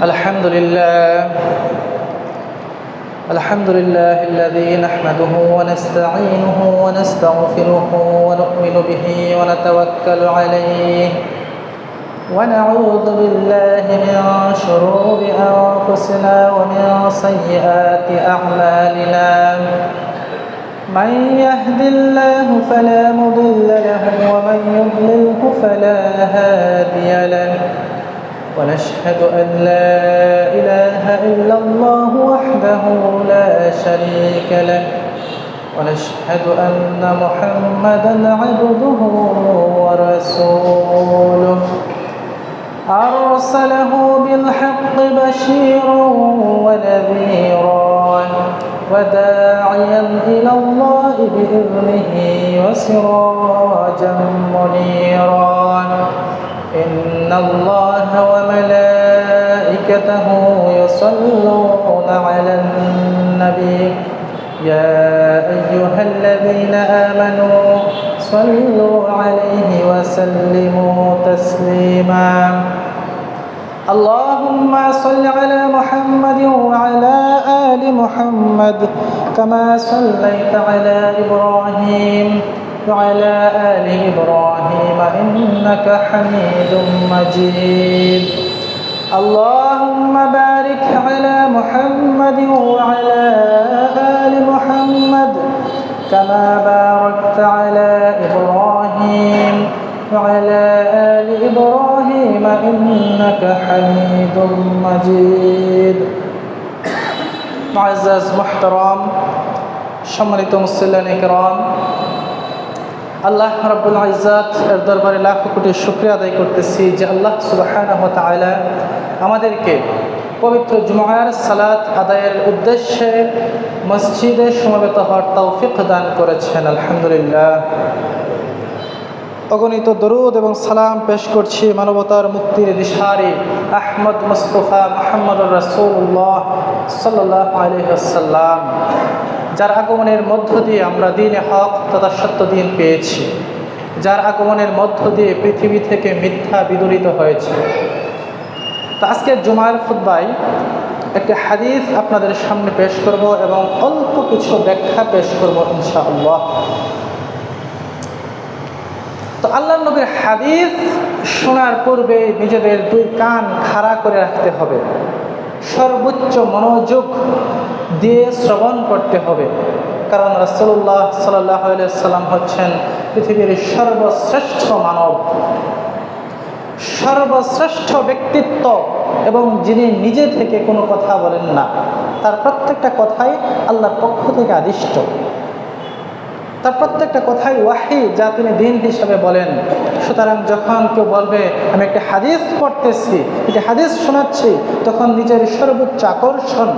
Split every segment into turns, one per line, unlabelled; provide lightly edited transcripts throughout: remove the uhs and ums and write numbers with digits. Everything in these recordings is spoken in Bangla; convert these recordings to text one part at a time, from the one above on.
الحمد لله الذي نحمده ونستعينه ونستغفره ونؤمن به ونتوكل عليه ونعوذ بالله من شرور أنفسنا ومن سيئات أعمالنا من يهد الله فلا مضل له ومن يضلله فلا هادي له ونشهد أن لا إله إلا الله وحده لا شريك له ونشهد أن محمدًا عبده ورسوله أرسله بالحق بشيرًا ونذيرًا وداعيًا إلى الله بإذنه وسراجًا منيرًا إن الله وملائكته يصلون على النبي يا أيها الذين آمنوا صلوا عليه وسلموا تسليما اللهم صل على محمد وعلى آل محمد كما صليت على إبراهيم وعلى آل إبراهيم إنك حميد مجيد اللهم بارك على محمد وعلى آل محمد كما باركت على إبراهيم وعلى آل إبراهيم إنك حميد مجيد معزز محترم সম্মানিত মুসল্লিয়ান ইকরাম, আল্লাহ রাব্বুল ইজ্জত এর দরবারে লাখ কোটি শুকরিয়া আদায় করতেছি যে আল্লাহ সুবহানাহু ওয়া তাআলা আমাদেরকে পবিত্র জুমার সালাত আদায়ের উদ্দেশ্যে মসজিদে সমবেত হওয়ার তৌফিক দান করেছেন। আলহামদুলিল্লাহ। অগণিত দরুদ এবং সালাম পেশ করছি মানবতার মুক্তির দিশারি আহমদ মুস্তাফা মুহাম্মদুর রাসূলুল্লাহ সাল্লাল্লাহু আলাইহি ওয়াসাল্লাম, যার আগমনের মধ্য দিয়ে আমরা দ্বীনে হক তথা সত্য দ্বীন পেয়েছি, যার আগমনের মধ্য দিয়ে পৃথিবী থেকে মিথ্যা বিদূরিত হয়েছে। তো আজকের জুমার খুতবায় একটি হাদিস আপনাদের সামনে পেশ করব এবং অল্প কিছু ব্যাখ্যা পেশ করব ইনশাআল্লাহ। তো আল্লাহর নবীর হাদিস শোনার পূর্বে নিজেদের দুই কান খাড়া করে রাখতে হবে, সর্বোচ্চ মনোযোগ দিয়ে শ্রবণ করতে হবে, কারণ রাসূলুল্লাহ সাল্লাল্লাহু আলাইহি ওয়াসাল্লাম হচ্ছেন পৃথিবীর সর্বশ্রেষ্ঠ মানব, সর্বশ্রেষ্ঠ ব্যক্তিত্ব, এবং যিনি নিজে থেকে কোনো কথা বলেন না, তার প্রত্যেকটা কথাই আল্লাহর পক্ষ থেকে আদিষ্ট, তার প্রত্যেকটা কথাই ওয়াহি, যা তিনি দ্বীন হিসাবে বলেন। সুতরাং যখন কেউ বলবে আমি একটা হাদিস পড়তেছি, একটি হাদিস শোনাচ্ছি, তখন নিজের সর্বোচ্চ আকর্ষণ,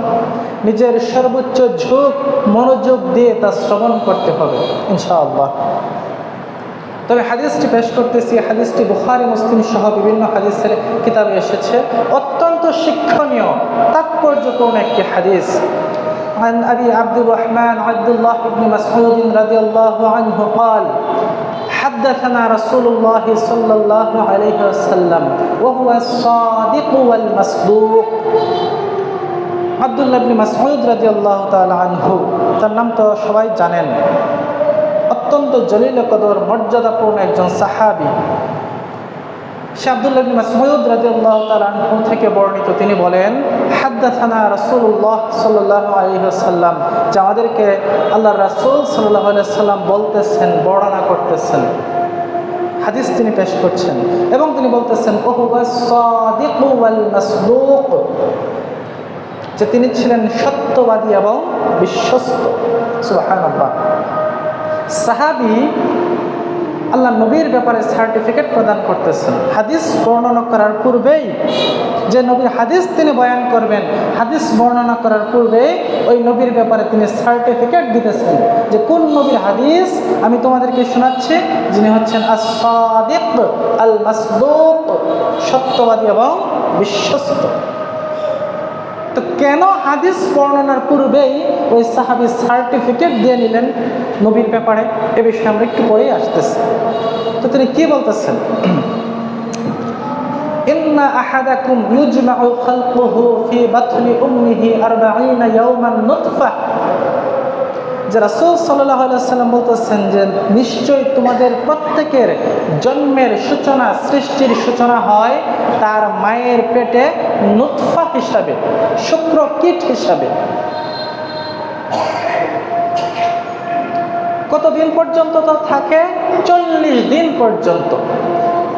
নিজের সর্বোচ্চ ঝোঁক মনোযোগ দিয়ে তা শ্রবণ করতে হবে ইনশাআল্লাহ। তবে হাদিসটি পেশ করতেছি, হাদিসটি বুখারী মুসলিম সহ বিভিন্ন হাদিসের কিতাবে এসেছে, অত্যন্ত শিক্ষণীয় তাৎপর্যপূর্ণ একটি হাদিস। عن أبي عبد الرحمن عبد الله بن مسعود رضي الله عنه قال حدثنا رسول الله صلى الله عليه وسلم وهو الصادق والمصدوق। আব্দুল্লাহ ইবনে মাসউদ রাদিয়াল্লাহু তাআলা আনহু, তার নাম তো সবাই জানেন, অত্যন্ত জলিল কদর মর্যাদাপূর্ণ একজন সাহাবী। সে আব্দুল্লাহ ইবনে মাসউদ রাদিয়াল্লাহু তাআলা আনহু থেকে বর্ণিত, তিনি বলেন হাদাসানা রাসূলুল্লাহ সাল্লাল্লাহু আলাইহি ওয়াসাল্লাম, যে আমাদেরকে আল্লাহর রাসূল সাল্লাল্লাহু আলাইহি ওয়াসাল্লাম বলতেছেন, বর্ণনা করতেছেন, হাদিস তিনি পেশ করছেন এবং তিনি বলতেছেন ওহুয়াস সাদিকু ওয়াল মাসদুক, যে তিনি ছিলেন সত্যবাদী এবং বিশ্বস্ত। সুবহানাল্লাহ। সাহাবী আল্লাহ নবীর ব্যাপারে সার্টিফিকেট প্রদান করতেছেন, হাদিস বর্ণনা করার পূর্বেই, যে নবীর হাদিস তিনি বয়ান করবেন, হাদিস বর্ণনা করার পূর্বে ওই নবীর ব্যাপারে তিনি সার্টিফিকেট দিতেছেন যে কোন নবীর হাদিস আমি তোমাদেরকে শোনাচ্ছি, যিনি হচ্ছেন আস-সাদিক আল মাসদুক, সত্যবাদী এবং বিশ্বস্ত। তো কেন হাদিস বর্ণনার পূর্বেই ওই সাহাবী সার্টিফিকেট দিয়ে নিলেন নবীর ব্যাপারে, এ বিষয়ে আমরা একটু পরেই আসতেছি। তো তিনি কি বলতেছেন? ইন্না আহাদাকুম ইউজমাউ খালকুহু ফি বাতনি উম্মিহি 40 ইয়াওমান নুতফা, যে রাসূল সাল্লাল্লাহু আলাইহি ওয়াসাল্লাম বলতেছেন যে নিশ্চয় তোমাদের প্রত্যেকের জন্মের সূচনা, সৃষ্টির সূচনা হয় তার মায়ের পেটে নুতফা হিসাবে, শুক্রকীট হিসাবে। কতদিন পর্যন্ত তো থাকে? 40 দিন পর্যন্ত।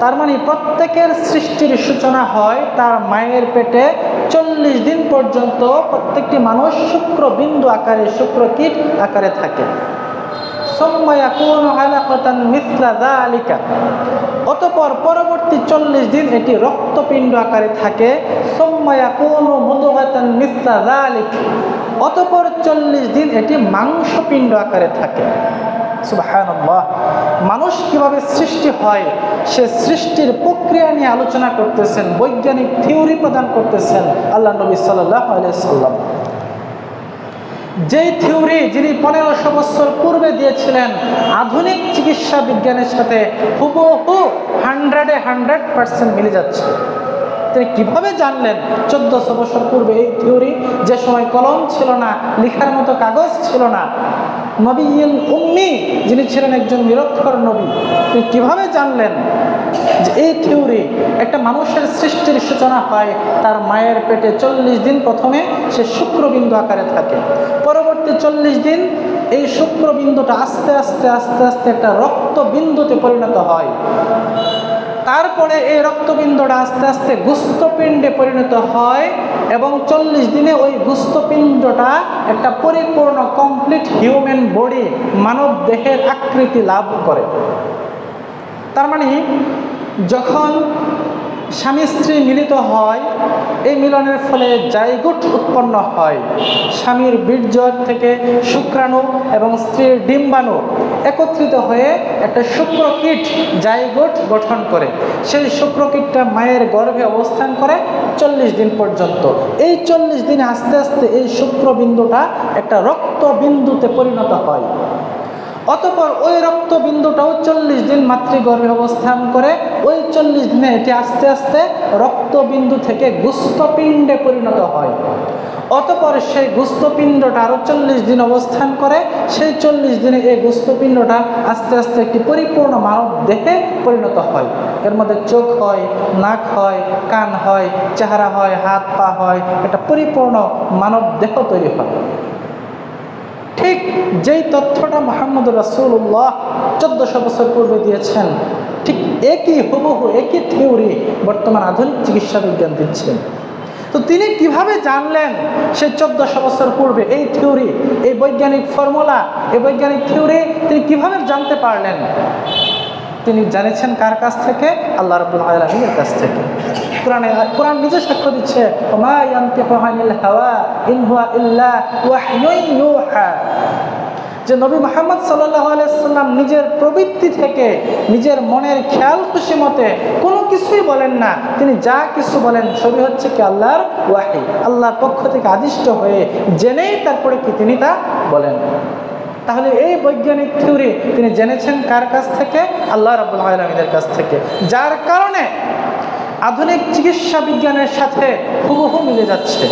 তার মানে প্রত্যেকের সৃষ্টির সূচনা হয় তার মায়ের পেটে 40 দিন পর্যন্ত। প্রত্যেকটি মানুষ শুক্রবিন্দু আকারে, শুক্রকীট আকারে থাকে। সুম্মা ইয়াকুনু আলাকাতান মিসলা যালিকা, অতঃপর পরবর্তী 40 দিন এটি রক্তপিণ্ড আকারে থাকে। সুম্মা ইয়াকুনু মুদগাতান মিসলা যালিক, অতঃপর 40 দিন এটি মাংসপিণ্ড আকারে থাকে। সুবহানাল্লাহ। মানুষ কিভাবে সৃষ্টি হয় সে সৃষ্টির প্রক্রিয়া নিয়ে আলোচনা করতেছেন, বৈজ্ঞানিক থিওরি প্রদান করতেছেন আল্লাহ নবী সাল্লাল্লাহু আলাইহি ওয়াসাল্লাম। যেই থিওরি যিনি 1500 বছর পূর্বে দিয়েছিলেন, আধুনিক চিকিৎসা বিজ্ঞানের সাথে হুবহু 100% মিলে যাচ্ছে। তিনি কিভাবে জানলেন 1400 বছর পূর্বে এই থিওরি? যে সময় কলম ছিল না, লেখার মতো কাগজ ছিল না। নবীল উম্মি যিনি ছিলেন একজন নিরক্ষর নবী, তিনি কিভাবে জানলেন যে এই থিওরি একটা মানুষের সৃষ্টির সূচনা হয় তার মায়ের পেটে 40 দিন প্রথমে সে শুক্রবিন্দু আকারে থাকে, পরবর্তী 40 দিন এই শুক্রবিন্দুটা আস্তে আস্তে আস্তে আস্তে একটা রক্তবিন্দুতে পরিণত হয়, তারপরে এই রক্তপিণ্ডটা আস্তে আস্তে গুস্তপিণ্ডে পরিণত হয় এবং 40 দিনে ওই গুস্তপিণ্ডটা একটা পরিপূর্ণ কমপ্লিট হিউম্যান বডি, মানব দেহের আকৃতি লাভ করে। তার মানে যখন স্বামী স্ত্রী মিলিত হয়, এই মিলনের ফলে জাইগোট উৎপন্ন হয়। স্বামীর বীর্য থেকে শুক্রাণু এবং স্ত্রীর ডিম্বাণু একত্রিত হয়ে একটা শুক্রকীট জাইগোট গঠন করে। সেই শুক্রকীটটা মায়ের গর্ভে অবস্থান করে 40 দিন পর্যন্ত। এই 40 দিনে আস্তে আস্তে এই শুক্রবিন্দুটা একটা রক্তবিন্দুতে পরিণত হয়। অতঃপর ওই রক্তবিন্দুটাও 40 দিন মাতৃগর্ভে অবস্থান করে। ওই 40 দিনে এটি আস্তে আস্তে রক্তবিন্দু থেকে গুস্তপিণ্ডে পরিণত হয়। অতঃপর সেই গুস্তপিণ্ডটা আরও 40 দিন অবস্থান করে। সেই 40 দিনে এই গুস্তপিণ্ডটা আস্তে আস্তে একটি পরিপূর্ণ মানব দেহে পরিণত হয়। এর মধ্যে চোখ হয়, নাক হয়, কান হয়, চেহারা হয়, হাত পা হয়, একটা পরিপূর্ণ মানব দেহ তৈরি হয়। ঠিক যেই তথ্যটা মুহাম্মদ রাসূলুল্লাহ 1400 বছর পূর্বে দিয়েছেন, ঠিক একই হুবহু একই থিওরি বর্তমান আধুনিক চিকিৎসা বিজ্ঞান দিচ্ছেন। তো তিনি কিভাবে জানলেন সেই 1400 বছর পূর্বে এই থিওরি, এই বৈজ্ঞানিক ফর্মুলা, এই বৈজ্ঞানিক থিওরি তিনি কিভাবে জানতে পারলেন? তিনি জানেছেন কার কাছ থেকে? আল্লাহ রাব্বুল আলামিনের কাছ থেকে। কোরআন নিজে সাক্ষ্য দিচ্ছে, ওমা ইয়ানতিকু আনিল হাওয়া ইন হুয়া ইল্লা ওয়াহয়ুন ইউহা, যে নবী মুহাম্মদ সাল্লাল্লাহু আলাইহি সাল্লাম নিজের প্রবৃত্তি থেকে, নিজের মনের খেয়াল খুশি মতে কোনো কিছুই বলেন না। তিনি যা কিছু বলেন সবই হচ্ছে কি আল্লাহর ওয়াহী, আল্লাহর পক্ষ থেকে আদিষ্ট হয়ে জেনেই তারপরে কি তিনি তা বলেন। তাহলে এই বৈজ্ঞানিক থিওরি তিনি জেনেছেন কার কাছ থেকে? আল্লাহ রাব্বুল আলামিনের কাছ থেকে, যার কারণে আধুনিক চিকিৎসা বিজ্ঞানের সাথে হুবহু মিলে যাচ্ছে।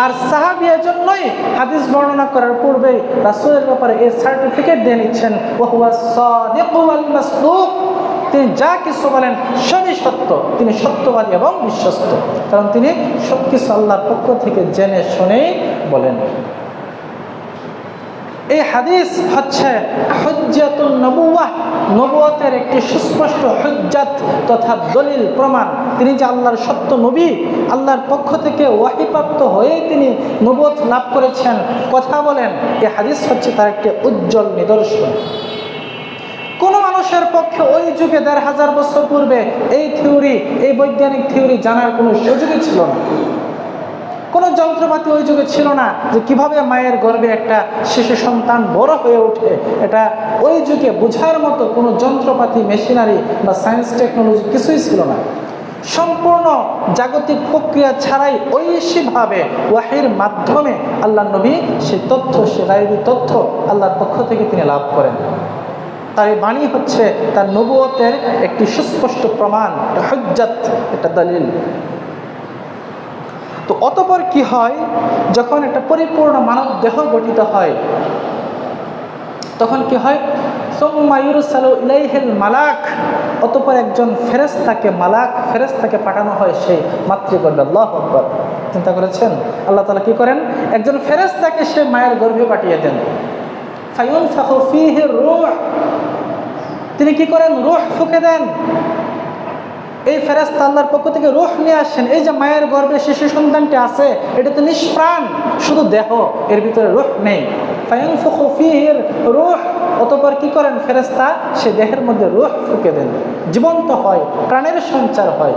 আর সাহাবী এজন্যই হাদিস বর্ণনা করার পূর্বেই রাসূলের ব্যাপারে এই সার্টিফিকেট দিয়ে নিচ্ছেন, ওয়া হুয়া সাদিকু ওয়াল মাসদুক, তিনি যা কিছু বলেন সবই সত্য, তিনি সত্যবাদী এবং বিশ্বস্ত, কারণ তিনি সব কিছু আল্লাহর পক্ষ থেকে জেনে শুনেই বলেন। এই হাদিস হচ্ছে হুজ্জাতুন নবুওয়াহ, নবুয়তের একটি সুস্পষ্ট হুজ্জাত তথা দলিল, প্রমাণ। তিনি যে আল্লাহর সত্য নবী, আল্লাহর পক্ষ থেকে ওয়াহিপ্রাপ্ত হয়ে তিনি নবুয়ত লাভ করেছেন, কথা বলেন, এই হাদিস হচ্ছে তার একটি উজ্জ্বল নিদর্শন। কোন মানুষের পক্ষে ওই যুগে 1500 বছর পূর্বে এই থিওরি, এই বৈজ্ঞানিক থিওরি জানার কোনো সুযোগই ছিল না। কোনো যন্ত্রপাতি ওই যুগে ছিল না যে কিভাবে মায়ের গর্ভে একটা শিশু সন্তান বড় হয়ে ওঠে। এটা ওই যুগে বোঝার মতো কোনো যন্ত্রপাতি, মেশিনারি বা সায়েন্স টেকনোলজি কিছুই ছিল না। সম্পূর্ণ জাগতিক প্রক্রিয়া ছাড়াই ঐশীভাবে ওয়াহির মাধ্যমে আল্লাহ নবী সেই তথ্য, সে গায়বী তথ্য আল্লাহর পক্ষ থেকে তিনি লাভ করেন। তার এই বাণী হচ্ছে তার নবুয়তের একটি সুস্পষ্ট প্রমাণ, হুজ্জাত, একটা দলিল। তো অতঃপর কি হয়, যখন একটা পরিপূর্ণ মানব দেহ গঠিত হয় তখন কি হয়, সুম্মা ইউরসালু ইলাইহিল মালাক, অতঃপর একজন ফেরেশতাকে পাঠানো হয় সেই মাতৃগর্ভে। আল্লাহু আকবার। চিন্তা করেছেন আল্লাহ তাআলা কি করেন, একজন ফেরেশতাকে সে মায়ের গর্ভে পাঠিয়ে দেন। ফায়ুনফাখু ফীহি রূহ, তিনি কি করেন, রূহ ফুঁকে দেন। এই ফেরেশতা আল্লাহর পক্ষ থেকে রূহ নিয়ে আসেন। এই যে মায়ের গর্ভে শিশু সন্তানটি আছে, এটা তো নিষ্প্রাণ, শুধু দেহ, এর ভিতরে রূহ নেই। ফায়ুনফাখু ফীহি রূহ, অতঃপর কি করেন ফেরেশতা, সে দেহের মধ্যে রূহ ফুঁকে দেন, জীবন্ত হয়, প্রাণের সঞ্চার হয়।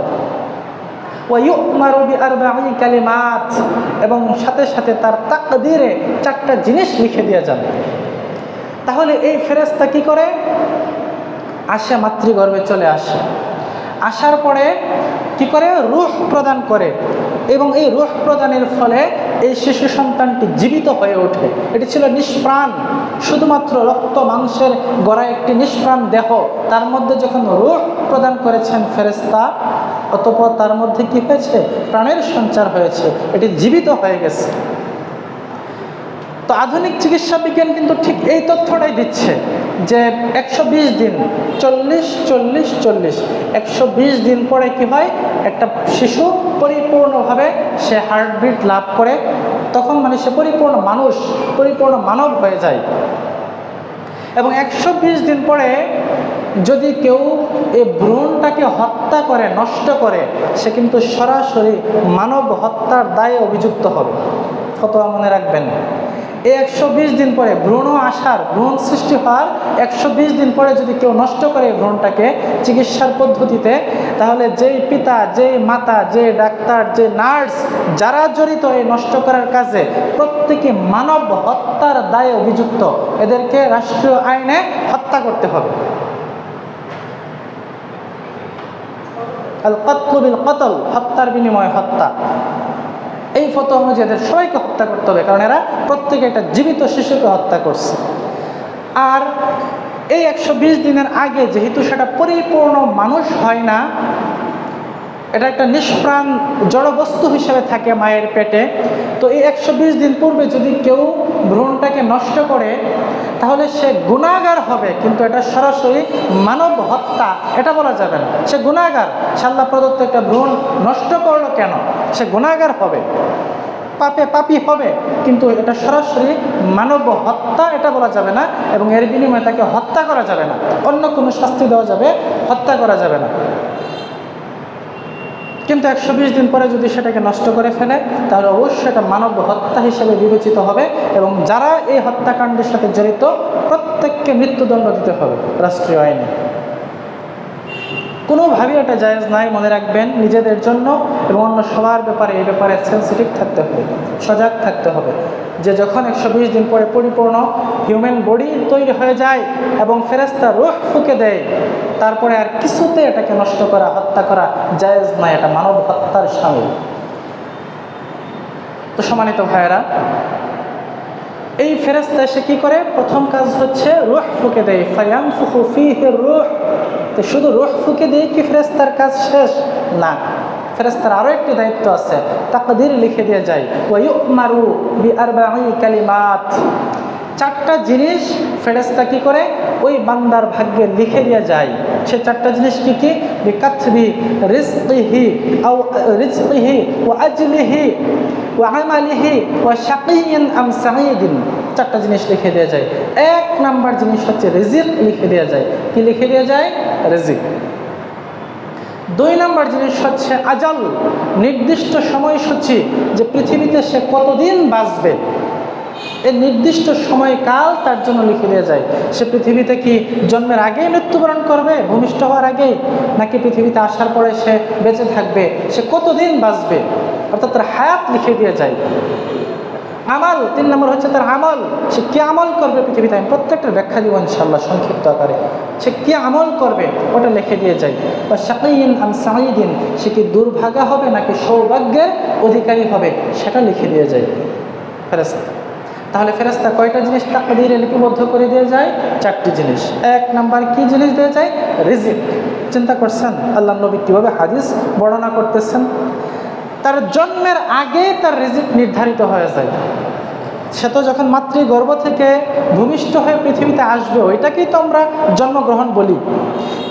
ওয়া ইউমারু বিআরবাঈ কালিমাত, এবং সাথে সাথে তার তাকদীরে 4টা জিনিস লিখে দিয়ে যান। তাহলে এই ফেরেশতা কি করে, আসে, মাতৃগর্ভে চলে আসে, আসার পরে কি করে, রূহ প্রদান করে, এবং এই রূহ প্রদানের ফলে এই শিশু সন্তানটি জীবিত হয়ে ওঠে। এটি ছিল নিষ্প্রাণ, শুধুমাত্র রক্ত মাংসের গড়া একটি নিষ্প্রাণ দেহ, তার মধ্যে যখন রূহ প্রদান করেছেন ফেরেশতা, অতঃপর তার মধ্যে কি হয়েছে, প্রাণের সঞ্চার হয়েছে, এটি জীবিত হয়ে গেছে। তো আধুনিক চিকিৎসা বিজ্ঞান কিন্তু ঠিক এই তথ্যটাই দিচ্ছে যে 120 দিন, 40-40-40, 120 দিন পরে কি হয়, একটা শিশু পরিপূর্ণভাবে সে হার্টবিট লাভ করে, তখন মানে সে পরিপূর্ণ মানুষ, পরিপূর্ণ মানব হয়ে যায়। এবং 120 দিন পরে যদি কেউ এই ভ্রূণটাকে হত্যা করে, নষ্ট করে, সে কিন্তু সরাসরি মানব হত্যার দায়ে অভিযুক্ত হবে। ফতোয়া মনে রাখবেন, এই 120 দিন পরে ভ্রূণ সৃষ্টি হওয়ার 120 দিন পরে যদি কেউ নষ্ট করে এই ভ্রূণটাকে চিকিৎসার পদ্ধতিতে, তাহলে যেই পিতা, যেই মাতা, যে ডাক্তার, যে নার্স, যারা জড়িত এই নষ্ট করার কাজে, প্রত্যেকে মানব হত্যার দায়ে অভিযুক্ত। এদেরকে রাষ্ট্রীয় আইনে হত্যা করতে হবে। আল কতলু বিল কতল, হত্যার বিনিময়ে হত্যা। এই ফতোয়া অনুযায়ী এদের সবাইকে হত্যা করতে হবে, কারণ এরা প্রত্যেকে একটা জীবিত শিশুকে হত্যা করছে। আর এই 120 দিনের আগে যেহেতু সেটা পরিপূর্ণ মানুষ হয় না, এটা একটা নিষ্প্রাণ জড়বস্তু হিসেবে থাকে মায়ের পেটে, তো এই 120 দিন পূর্বে যদি কেউ ভ্রূণটাকে নষ্ট করে, তাহলে সে গুনাহগার হবে, কিন্তু এটা সরাসরি মানব হত্যা এটা বলা যাবে না। সে গুনাহগার, আল্লাহ প্রদত্ত একটা ভ্রূণ নষ্ট করলো কেন, সে গুনাহগার হবে, পাপী হবে, কিন্তু এটা সরাসরি মানব হত্যা এটা বলা যাবে না, এবং এর বিনিময়ে তাকে হত্যা করা যাবে না, অন্য কোনো শাস্তি দেওয়া যাবে, হত্যা করা যাবে না। কিন্তু 120 দিন পরে যদি সেটাকে নষ্ট করে ফেলে, তাহলে অবশ্যই এটা মানব হত্যা হিসেবে বিবেচিত হবে, এবং যারা এই হত্যাকাণ্ডের সাথে জড়িত প্রত্যেককে মৃত্যুদণ্ড দিতে হবে রাষ্ট্রীয় আইনে। কোনোভাবেই এটা জায়েজ নাই, মনে রাখবেন, নিজেদের জন্য এবং অন্য সবার ব্যাপারে, এই ব্যাপারে সেন্সিটিভ থাকতে হবে, সজাগ থাকতে হবে, যে যখন 120 দিন পরে পরিপূর্ণ হিউম্যান বডি তৈরি হয়ে যায় এবং ফেরেশতা রূহ ফুঁকে দেয়, তারপরে আর কিছুতে এটাকে নষ্ট করা, হত্যা করা জায়েজ নাই, এটা মানব হত্যার শামিল। তো সম্মানিত ভাইয়েরা, এই ফেরেশতা এসে কি করে, প্রথম কাজ হচ্ছে রূহ ফুঁকে দেয়। ফায়ানফুখু ফীহি রূহ, তো শুধু রূহ ফুঁকে দিয়ে কি ফেরেশতার কাজ শেষ? না, ফেরেশতার আরও একটি দায়িত্ব আছে, তাকদীর লিখে দিয়ে যায়। ওয়া ইউমারু বিআরবাঈ কালিমাত, 4টা জিনিস ফেরেশতা কি করে, ওই বান্দার ভাগ্যে লিখে দিয়ে যায়। সে 4টা জিনিস কি কি? বিকাতবি রিজকিহি আও রিজকিহি ওয়া আজলিহি ওয়া আমালিহি ওয়া শাকিয়্যিন আম সাঈদিন, 4টা জিনিস লিখে দিয়ে যায়। 1 নাম্বার জিনিস হচ্ছে রিজিক লিখে দিয়ে যায়। কি লিখে দিয়ে যায়? রিজিক। 2 নাম্বার জিনিস হচ্ছে আজাল, নির্দিষ্ট সময়সূচি, যে পৃথিবীতে সে কতদিন বাঁচবে, এই নির্দিষ্ট সময়কাল তার জন্য লিখে দিয়ে যায়। সে পৃথিবীতে কি জন্মের আগেই মৃত্যুবরণ করবে, ভূমিষ্ঠ হওয়ার আগেই, নাকি পৃথিবীতে আসার পরে সে বেঁচে থাকবে, সে কতদিন বাঁচবে, অর্থাৎ তার হায়াত লিখে দিয়ে যায়। আমাল, 3 নম্বর হচ্ছে তার আমল, সে কি আমল করবে পৃথিবীতে। আমি প্রত্যেকটার ব্যাখ্যা দিব ইনশাআল্লাহ সংক্ষিপ্ত আকারে। সে কি আমল করবে ওটা লিখে দিয়ে যায়। বা শাকিয়্যিন আম সাঈদিন, সে কি দুর্ভাগা হবে নাকি সৌভাগ্যের অধিকারী হবে, সেটা লিখে দিয়ে যায় ফেরেশতা। তাহলে ফেরেশতা কয়টা জিনিস তাকদীরে লিপিবদ্ধ করে দিয়ে যায়? 4টি জিনিস। 1 নাম্বার কি জিনিস দিয়ে যায়? রিজিক। চিন্তা করছেন আল্লাহ নবী কীভাবে হাদিস বর্ণনা করতেছেন? তার জন্মের আগে তার রিজিক নির্ধারিত হয়ে যায়। সে তো যখন মাতৃগর্ভ থেকে ভূমিষ্ঠ হয়ে পৃথিবীতে আসবে, ওইটাকেই তো আমরা জন্মগ্রহণ বলি।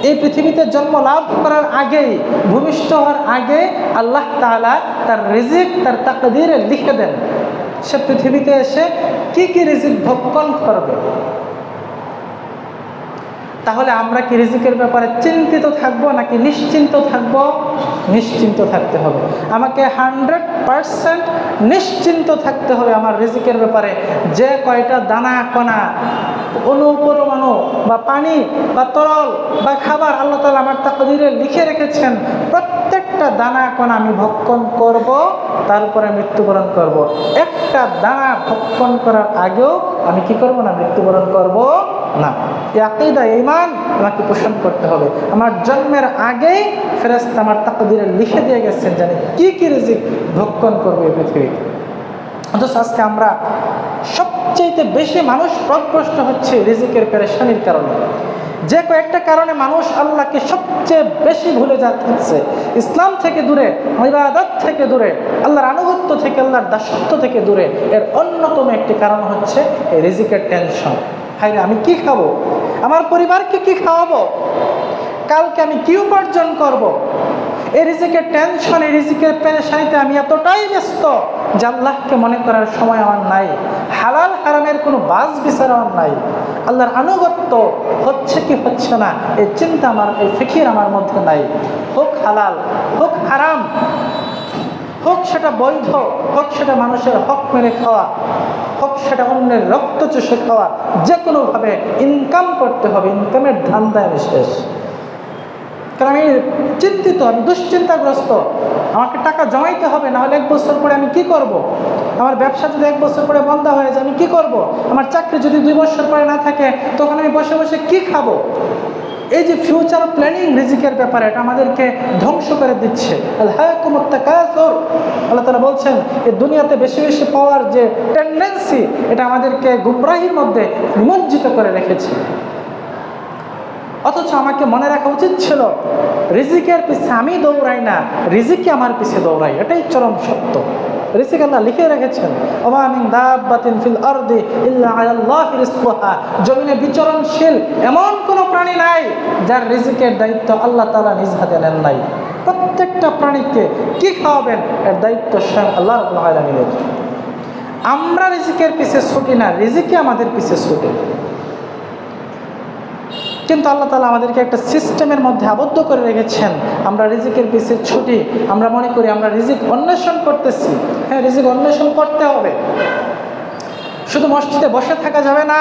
এই পৃথিবীতে জন্ম লাভ করার আগেই, ভূমিষ্ঠ হওয়ার আগে আল্লাহ তাআলা তার রিজিক তার তাকদীরে লিখে দেন। সে পৃথিবীতে এসে কি কি রিজিক ভক্ষণ করবে। তাহলে আমরা কি রিজিকের ব্যাপারে চিন্তিত থাকবো নাকি নিশ্চিন্ত থাকবো? নিশ্চিন্ত থাকতে হবে। আমাকে 100% নিশ্চিন্ত থাকতে হবে আমার রিজিকের ব্যাপারে। যে কয়টা দানা কণা, অনুপরমাণু বা পানি বা তরল বা খাবার আল্লাহ তাআলা আমার তাকদীরে লিখে রেখেছেন, প্রত্যেকটা দানা কণা আমি ভক্ষণ করব, তারপরে মৃত্যুবরণ করব। একটা দানা ভক্ষণ করার আগেও আমি কি করব না? মৃত্যুবরণ করব না। এই আকীদা, ঈমান আমাকে পোষণ করতে হবে। আমার জন্মের আগেই ফেরেশতা আমার তাকদীরে লিখে দিয়ে গেছেন জানি কি কি রিজিক ভক্ষণ করবে এই পৃথিবীতে। অথচ আজকে আমরা সবচেয়ে বেশি মানুষ পথভ্রষ্ট হচ্ছে রিজিকের পেরেশানির কারণে। যে কয়েকটা কারণে মানুষ আল্লাহকে সবচেয়ে বেশি ভুলে যাচ্ছে, ইসলাম থেকে দূরে, ইবাদত থেকে দূরে, আল্লাহর আনুগত্য থেকে, আল্লাহর দাসত্ব থেকে দূরে, এর অন্যতম একটি কারণ হচ্ছে এই রিজিকের টেনশন। হায়, আমি কি খাবো? আমার পরিবারকে কি খাওয়াবো? কালকে আমি কি উপার্জন করব? এই রিজিকের টেনশন, এই রিজিকের পেরেশানিতে আমি এতটাই ব্যস্ত যে আল্লাহকে মনে করার সময় আমার নাই। হালাল হারামের কোনো বাজ বিচার আমার নাই। আল্লাহর আনুগত্য হচ্ছে কি হচ্ছে না এই চিন্তা আমার, এই ফিকির আমার মধ্যে নাই। হোক হালাল, হোক হারাম, হোক সেটা বৈধ, হোক সেটা মানুষের হক মেরে খাওয়া, হোক সেটা অন্যের রক্ত চুষে খাওয়া, যে কোনোভাবে ইনকাম করতে হবে। ইনকামের ধান্দায় আমি শেষ। কারণ আমি চিন্তিত, আমি দুশ্চিন্তাগ্রস্ত। আমাকে টাকা জমাইতে হবে, না হলে 1 বছর পরে আমি কি করব? আমার ব্যবসা যদি 1 বছর পরে বন্ধ হয়ে যায় আমি কি করব? আমার চাকরি যদি 2 বছর পরে না থাকে তখন আমি বসে বসে কি খাবো? এই যে ফিউচার প্ল্যানিং রিজিকের ব্যাপারে, এটা আমাদেরকে ধ্বংস করে দিচ্ছে। আল্লাহুম্মা তাকাসুর, আল্লাহ তাআলা বলছেন এই দুনিয়াতে বেশি বেশি পাওয়ার যে টেন্ডেন্সি, এটা আমাদেরকে গুমরাহির মধ্যে নিমজ্জিত করে রেখেছে। অথচ আমাকে মনে রাখা উচিত ছিল রিজিকের পিছে আমি দৌড়াই না, রিজিকই আমার পিছে দৌড়াই। এটাই চরম সত্য। রিজিক আল্লাহ লিখে রেখেছেন, ওমা মিন দাব্বাতিন ফিল আরদি ইল্লা আলাল্লাহি রিজকুহা। জমিনে বিচরণশীল এমন কোনো প্রাণী নাই যার রিজিকের দায়িত্ব আল্লাহ তাআলা নিজ হাতে নেন নাই। প্রত্যেকটা প্রাণীকে কি খাওয়াবেন এর দায়িত্ব স্বয়ং আল্লাহ রাব্বুল আলামিনের। আমরা রিজিকের পিছে ছুটি না, রিজিকই আমাদের পিছে ছুটে। কিন্তু আল্লাহ তাআলা আমাদেরকে একটা সিস্টেমের মধ্যে আবদ্ধ করে রেখেছেন। আমরা রিজিকের পিছে ছুটি, আমরা মনে করি আমরা রিজিক অন্বেষণ করতেছি। হ্যাঁ, রিজিক অন্বেষণ করতে হবে, শুধু মসজিদে বসে থাকা যাবে না।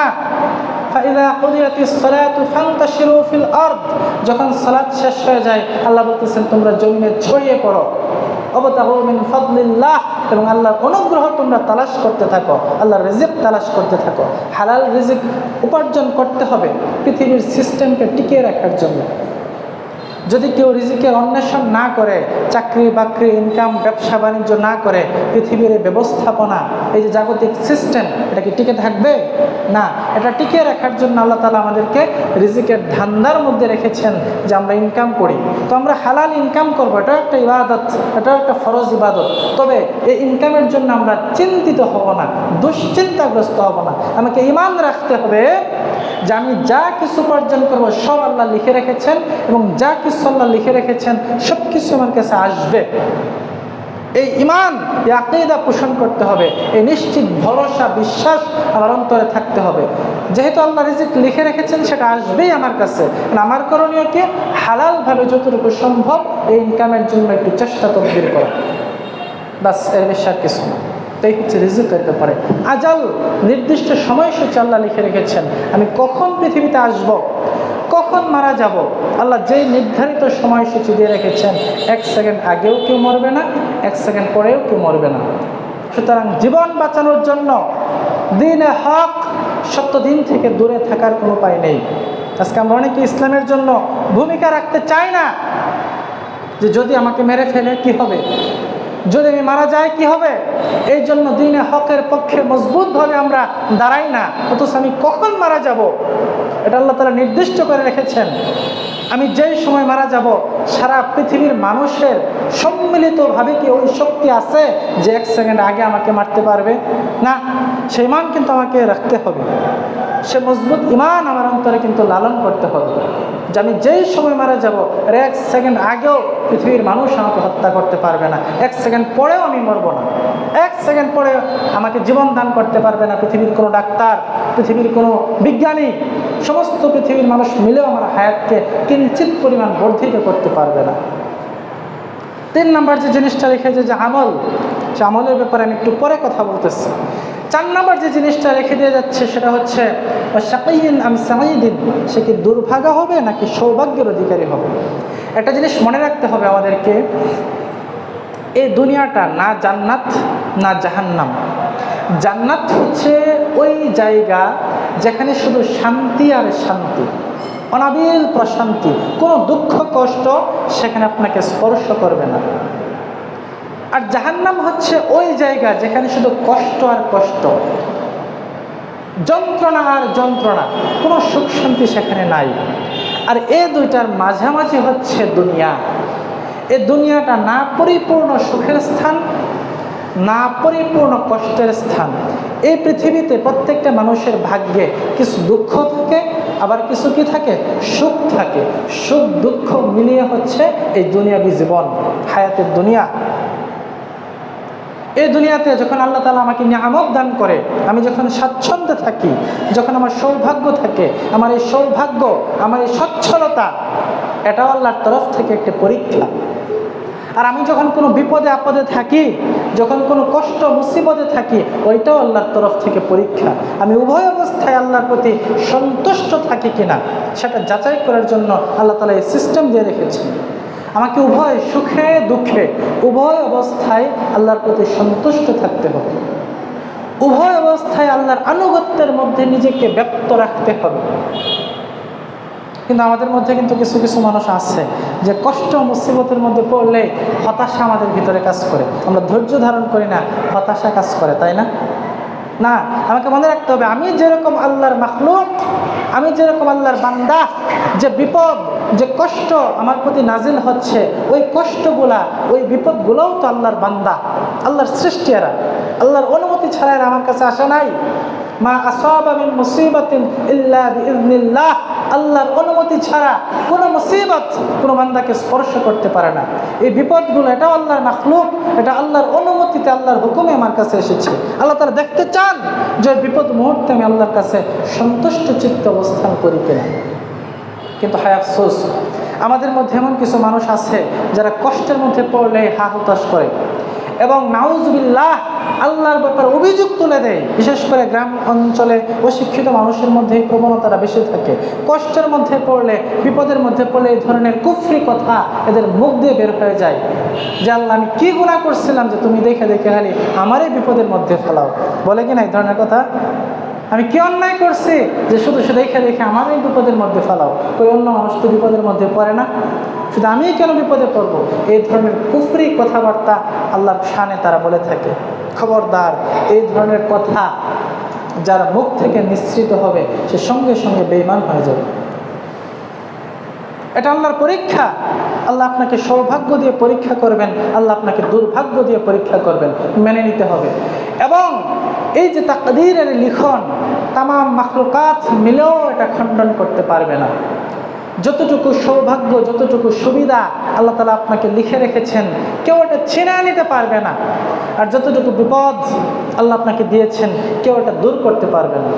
ফাইযা কুদিয়াতিস সালাতু ফান্তাশিরু ফিল আরদ, যখন সালাত শেষ হয়ে যায় আল্লাহ বলতেছেন তোমরা জমিনে ছড়িয়ে পড়ো। ওয়াবতাগু মিন ফাদলিল্লাহ, এবং আল্লাহর অনুগ্রহ তোমরা তালাশ করতে থাকো, আল্লাহর রিজিক তালাশ করতে থাকো। হালাল রিজিক উপার্জন করতে হবে পৃথিবীর সিস্টেমকে টিকিয়ে রাখার জন্য। যদি কেউ রিজিকের অন্বেষণ না করে, চাকরি বাকরি, ইনকাম, ব্যবসা বাণিজ্য না করে, পৃথিবীর এই ব্যবস্থাপনা, এই যে জাগতিক সিস্টেম, এটা কি টিকে থাকবে? না। এটা টিকিয়ে রাখার জন্য আল্লাহ তাআলা আমাদেরকে রিজিকের ধান্দার মধ্যে রেখেছেন যে আমরা ইনকাম করি। তো আমরা হালাল ইনকাম করবো, এটা একটা ইবাদত, এটা একটা ফরজ ইবাদত। তবে এই ইনকামের জন্য আমরা চিন্তিত হব না, দুশ্চিন্তাগ্রস্ত হব না। আমাকে ঈমান রাখতে হবে যে আমি যা কিছু উপার্জন করবো সব আল্লাহ লিখে রেখেছেন, এবং যা কিছু আল্লাহ লিখে রেখেছেন সব কিছু আমার কাছে আসবে। এই ঈমান, এই আকীদা পোষণ করতে হবে। এই নিশ্চিত ভরসা, বিশ্বাস আমার অন্তরে থাকতে হবে। যেহেতু আল্লাহ রিজিক লিখে রেখেছেন সেটা আসবেই আমার কাছে। আমার করণীয় কি? হালালভাবে যতটুকু সম্ভব এই ইনকামের জন্য একটু চেষ্টা তদবির করা, বাস, এর বেশি আর কিছু না। তাই হচ্ছে রিজিকের ব্যাপারে আজাল, নির্দিষ্ট সময়সূচি আল্লাহ লিখে রেখেছেন। আমি কখন পৃথিবীতে আসব, কখন মারা যাব, আল্লাহ যেই নির্ধারিত সময়সূচি দিয়ে রেখেছেন, 1 সেকেন্ড আগেও কেউ মরবে না, 1 সেকেন্ড পরেও কেউ মরবে না। সুতরাং জীবন বাঁচানোর জন্য দ্বীনে হক, সত্য দিন থেকে দূরে থাকার কোনো উপায় নেই। আজকে আমরা অনেকে ইসলামের জন্য ভূমিকা রাখতে চাই না, যে যদি আমাকে মেরে ফেলে কি হবে, যদি আমি মারা যাই কি হবে? এই জন্য দ্বীনে হকের পক্ষে মজবুতভাবে আমরা দাঁড়াই না, অথচ আমি কখন মারা যাব এটা আল্লাহ তাআলা নির্দিষ্ট করে রেখেছেন। আমি যেই সময় মারা যাব, সারা পৃথিবীর মানুষের সম্মিলিতভাবে কি ওই শক্তি আছে যে 1 সেকেন্ড আগে আমাকে মারতে পারবে? না, সেই ইমান কিন্তু আমাকে রাখতে হবে। সে মজবুত ইমান আমার অন্তরে কিন্তু লালন করতে হবে যে আমি যেই সময় মারা যাব, 1 সেকেন্ড আগেও পৃথিবীর মানুষ আমাকে হত্যা করতে পারবে না, 1 সেকেন্ড পরেও আমি মরব না, 1 সেকেন্ড পরে আমাকে জীবন দান করতে পারবে না পৃথিবীর কোনো ডাক্তার, পৃথিবীর কোনো বিজ্ঞানী, সমস্ত পৃথিবীর মানুষ মিলেও আমার হায়াতকে কিঞ্চিত পরিমাণ বর্ধিত করতে পারবে না। 3 নম্বর যে জিনিসটা রেখেছে যে আমল, সে আমলের ব্যাপারে আমি একটু পরে কথা বলতেছি। 4 নম্বর যে জিনিসটা রেখে দিয়ে যাচ্ছে সেটা হচ্ছে শাকিয়্যুন আম সাঈদুন, সে কি দুর্ভাগা হবে নাকি সৌভাগ্যের অধিকারী হবে। একটা জিনিস মনে রাখতে হবে আমাদেরকে, এই দুনিয়াটা না জান্নাত না জাহান্নাম। জান্নাত হচ্ছে ওই জায়গা যেখানে শুধু শান্তি আর শান্তি, অনাবিল প্রশান্তি, কোনো দুঃখ কষ্ট সেখানে আপনাকে স্পর্শ করবে না। আর জাহান্নাম হচ্ছে ওই জায়গা যেখানে শুধু কষ্ট আর কষ্ট, যন্ত্রণা আর যন্ত্রণা, কোনো সুখ শান্তি সেখানে নাই। আর এই দুইটার মাঝামাঝি হচ্ছে দুনিয়া। এই দুনিয়াটা না পরিপূর্ণ সুখের স্থান, না পরিপূর্ণ কষ্টের স্থান। এই পৃথিবীতে প্রত্যেকটা মানুষের ভাগ্যে কিছু দুঃখ থাকে, আবার কিছু কি থাকে, সুখ থাকে। সুখ দুঃখ মিলিয়ে হচ্ছে এই দুনিয়াবী জীবন, হায়াতের দুনিয়া। এই দুনিয়াতে যখন আল্লাহ তাআলা আমাকে নিয়ামত দান করে, আমি যখন স্বাচ্ছন্দ্যে থাকি, যখন আমার সৌভাগ্য থাকে, আমার এই সৌভাগ্য, আমার এই সচ্ছলতা, এটাও আল্লাহর তরফ থেকে একটি পরীক্ষা। আর আমি যখন কোনো বিপদে আপদে থাকি, যখন কোনো কষ্ট মুসিবতে থাকি, ওইটাও আল্লাহর তরফ থেকে পরীক্ষা। আমি উভয় অবস্থায় আল্লাহর প্রতি সন্তুষ্ট থাকি কিনা সেটা যাচাই করার জন্য আল্লাহ তাআলা এই সিস্টেম দিয়ে রেখেছেন। আমাকে উভয় সুখে দুঃখে উভয় অবস্থায় আল্লাহর প্রতি সন্তুষ্ট থাকতে হবে, উভয় অবস্থায় আল্লাহর আনুগত্যের মধ্যে নিজেকে ব্যক্ত রাখতে হবে। কিন্তু আমাদের মধ্যে কিন্তু কিছু কিছু মানুষ আছে যে কষ্ট মুসিবতের মধ্যে পড়লে হতাশা আমাদের ভিতরে কাজ করে, আমরা ধৈর্য ধারণ করি না, হতাশা কাজ করে, তাই না? না, আমাকে মনে রাখতে হবে আমি যেরকম আল্লাহর মাখলুক, আমি যেরকম আল্লাহর বান্দা, যে বিপদ যে কষ্ট আমার প্রতি নাজিল হচ্ছে, ওই কষ্টগুলা ওই বিপদগুলোও তো আল্লাহর বান্দা, আল্লাহর সৃষ্টি। এরা আল্লাহর অনুমতি ছাড়া এরা আমার কাছে আসা নাই। মা আসাবা মিন মুসিবাতিন ইল্লা বিইذنিল্লাহ, আল্লাহর অনুমতি ছাড়া কোনো মুসিবত কোনো বান্দাকে স্পর্শ করতে পারে না। এই বিপদগুলো এটাও আল্লাহর মাখলুক, এটা আল্লাহর অনুমতিতে, আল্লাহর হুকুমে আমার কাছে এসেছে। আল্লাহ তাআলা দেখতে চান যে বিপদ মুহূর্তে আমি আল্লাহর কাছে সন্তুষ্ট চিত্তে অবস্থান করি কিনা। কিন্তু হায় আফসোস, আমাদের মধ্যে এমন কিছু মানুষ আছে যারা কষ্টের মধ্যে পড়লে হা হতাশ করে এবং নাউজুবিল্লাহ আল্লাহর ব্যাপারে অভিযোগ তুলে দেয়। বিশেষ করে গ্রাম অঞ্চলে অশিক্ষিত মানুষের মধ্যে এই প্রবণতাটা বেশি থাকে। কষ্টের মধ্যে পড়লে, বিপদের মধ্যে পড়লে এই ধরনের কুফরি কথা এদের মুখ দিয়ে বের হয়ে যায় যে আল্লাহ আমি কি গুনাহ করছিলাম যে তুমি দেখে দেখে খালি আমারই বিপদের মধ্যে ফেলাও। বলে কি না এই ধরনের কথা? আমি কি অন্যায় করছি যে শুধু শুধু দেখে দেখে আমার এই বিপদের মধ্যে ফেলাও? ওই অন্য মানুষ তো বিপদের মধ্যে পড়ে না, শুধু আমি কেন বিপদে পড়বো? এই ধরনের কুফরি কথাবার্তা আল্লাহর শানে তারা বলে থাকে। খবরদার, এই ধরনের কথা যার মুখ থেকে নিঃসৃত হবে সে সঙ্গে সঙ্গে বেঈমান হয়ে যাবে। এটা আল্লাহর পরীক্ষা। আল্লাহ আপনাকে সৌভাগ্য দিয়ে পরীক্ষা করবেন, আল্লাহ আপনাকে দুর্ভাগ্য দিয়ে পরীক্ষা করবেন, মেনে নিতে হবে। এবং এই যে তাকদীরের লিখন, তামাম মাখলুকাত মিলেও এটা খণ্ডন করতে পারবে না। যতটুকু সৌভাগ্য, যতটুকু সুবিধা আল্লাহ তাআলা আপনাকে লিখে রেখেছেন, কেউ এটা ছিনিয়ে নিতে পারবে না। আর যতটুকু বিপদ আল্লাহ আপনাকে দিয়েছেন, কেউ এটা দূর করতে পারবে না।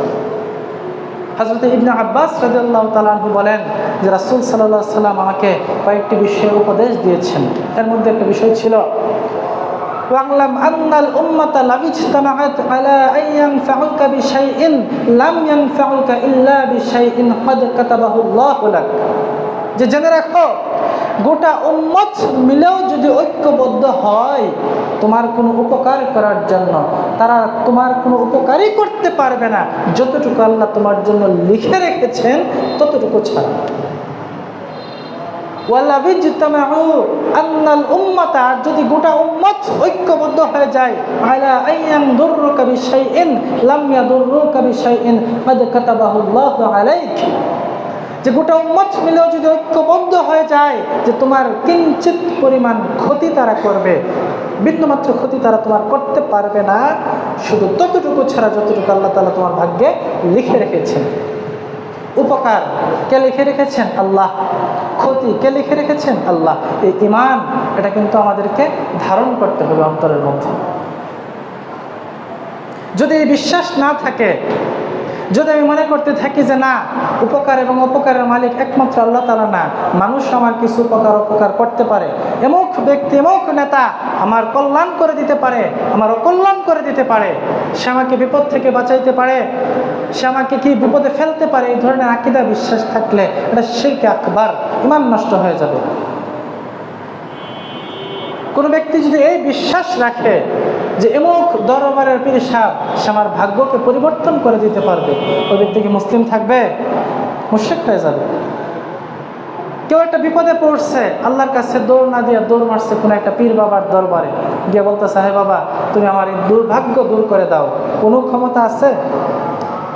হযরত ইবনে আব্বাস রাদিয়াল্লাহু তাআলা আনহু বলেন যে রাসূল সাল্লাল্লাহু আলাইহি ওয়াসাল্লাম আমাকে কয়েকটি বিষয়ে উপদেশ দিয়েছেন। এর মধ্যে একটা বিষয় ছিল ওয়া'লাম আন্নাল উম্মাতা লাম ইজতামাআত আলা আন ইয়ানফাউকা বিশাইইন লাম ইয়ানফাউকা ইল্লা বিশাইইন ক্বাদ কাতাবাহু আল্লাহু লাক, যে জেনে রাখো গোটা উম্মত মিলেও যদি ঐক্যবদ্ধ হয় তোমার কোনো উপকার করার জন্য, তারা তোমার কোনো উপকারই করতে পারবে না যতটুকু আল্লাহ তোমার জন্য লিখে রেখেছেন ততটুকু ছাড়া। ওয়ালাবিজতামাউ আন্নাল উম্মাতা, আর যদি গোটা উম্মত ঐক্যবদ্ধ হয়ে যায় আলা আইয়ান দুররুকা বিশাইইন লাম ইয়াদুররুকা বিশাইইন কাদ কাতাবাহু আল্লাহু আলাইক, যে গোটা উম্মত মিলেও যদি ঐক্যবদ্ধ হয়ে যায় যে তোমার কিঞ্চিত পরিমাণ ক্ষতি তারা করবে, বিন্দুমাত্র ক্ষতি তারা তোমার করতে পারবে না, শুধু ততটুকু ছাড়া যতটুকু আল্লাহ তাআলা তোমার ভাগ্যে লিখে রেখেছেন। উপকার কে লিখে রেখেছেন? আল্লাহ। ক্ষতি কে লিখে রেখেছেন? আল্লাহ। এই ঈমান, এটা কিন্তু আমাদেরকে ধারণ করতে হবে অন্তরের মধ্যে। যদি এই বিশ্বাস না থাকে, যদি আমি মনে করতে থাকি যে না, উপকার এবং অপকারের মালিক একমাত্র আল্লাহ তাআলা না, মানুষ আমার কিছু অপকার করতে পারে, এমক ব্যক্তি এমক নেতা আমার কল্যাণ করে দিতে পারে, আমার অকল্যাণ করে দিতে পারে, সে আমাকে বিপদ থেকে বাঁচাইতে পারে, সে আমাকে কি বিপদে ফেলতে পারে, এই ধরনের আকীদা বিশ্বাস থাকলে এটা শিরকে আকবার, ঈমান নষ্ট হয়ে যাবে। কোনো ব্যক্তি যদি এই বিশ্বাস রাখে যে এমক দরবারের পীর সাহেব সে আমার ভাগ্যকে পরিবর্তন করে দিতে পারবে, ওই ব্যক্তি কি মুসলিম থাকবে? মুশরিক হয়ে যাবে। কেউ একটা বিপদে পড়ছে, আল্লাহর কাছে দৌড় না দিয়ে দৌড় মারছে কোনো একটা পীর বাবার দরবারে, গিয়ে বলতেছে, হে বাবা তুমি আমার এই দুর্ভাগ্য দূর করে দাও, কোনো ক্ষমতা আছে?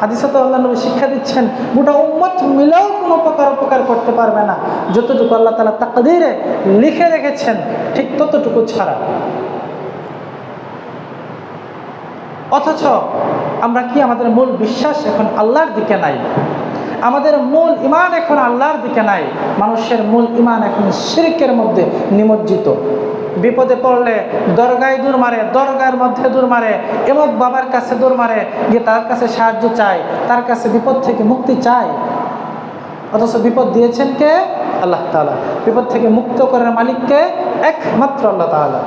হাদিসে তো আল্লাহ নবী শিক্ষা দিচ্ছেন গোটা উম্মত মিলেও কোনো উপকার করতে পারবে না, যতটুকু আল্লাহ তাআলা তাকদীরে লিখে রেখেছেন ঠিক ততটুকু ছাড়া। অথচ আমরা কি আমাদের মূল বিশ্বাস এখন আল্লাহর দিকে নাই, আমাদের মূল ঈমান এখন আল্লাহর দিকে নাই, মানুষের মূল ঈমান এখন শিরকের মধ্যে নিমজ্জিত। বিপদে পড়লে দরগায় দৌড় মারে, দরগার মধ্যে দৌড় মারে, এমক বাবার কাছে দৌড় মারে, গিয়ে তার কাছে সাহায্য চায়, তার কাছে বিপদ থেকে মুক্তি চায়। অথচ বিপদ দিয়েছেন কে? আল্লাহ তাআলা। বিপদ থেকে মুক্ত করার মালিককে? একমাত্র আল্লাহ তাআলা।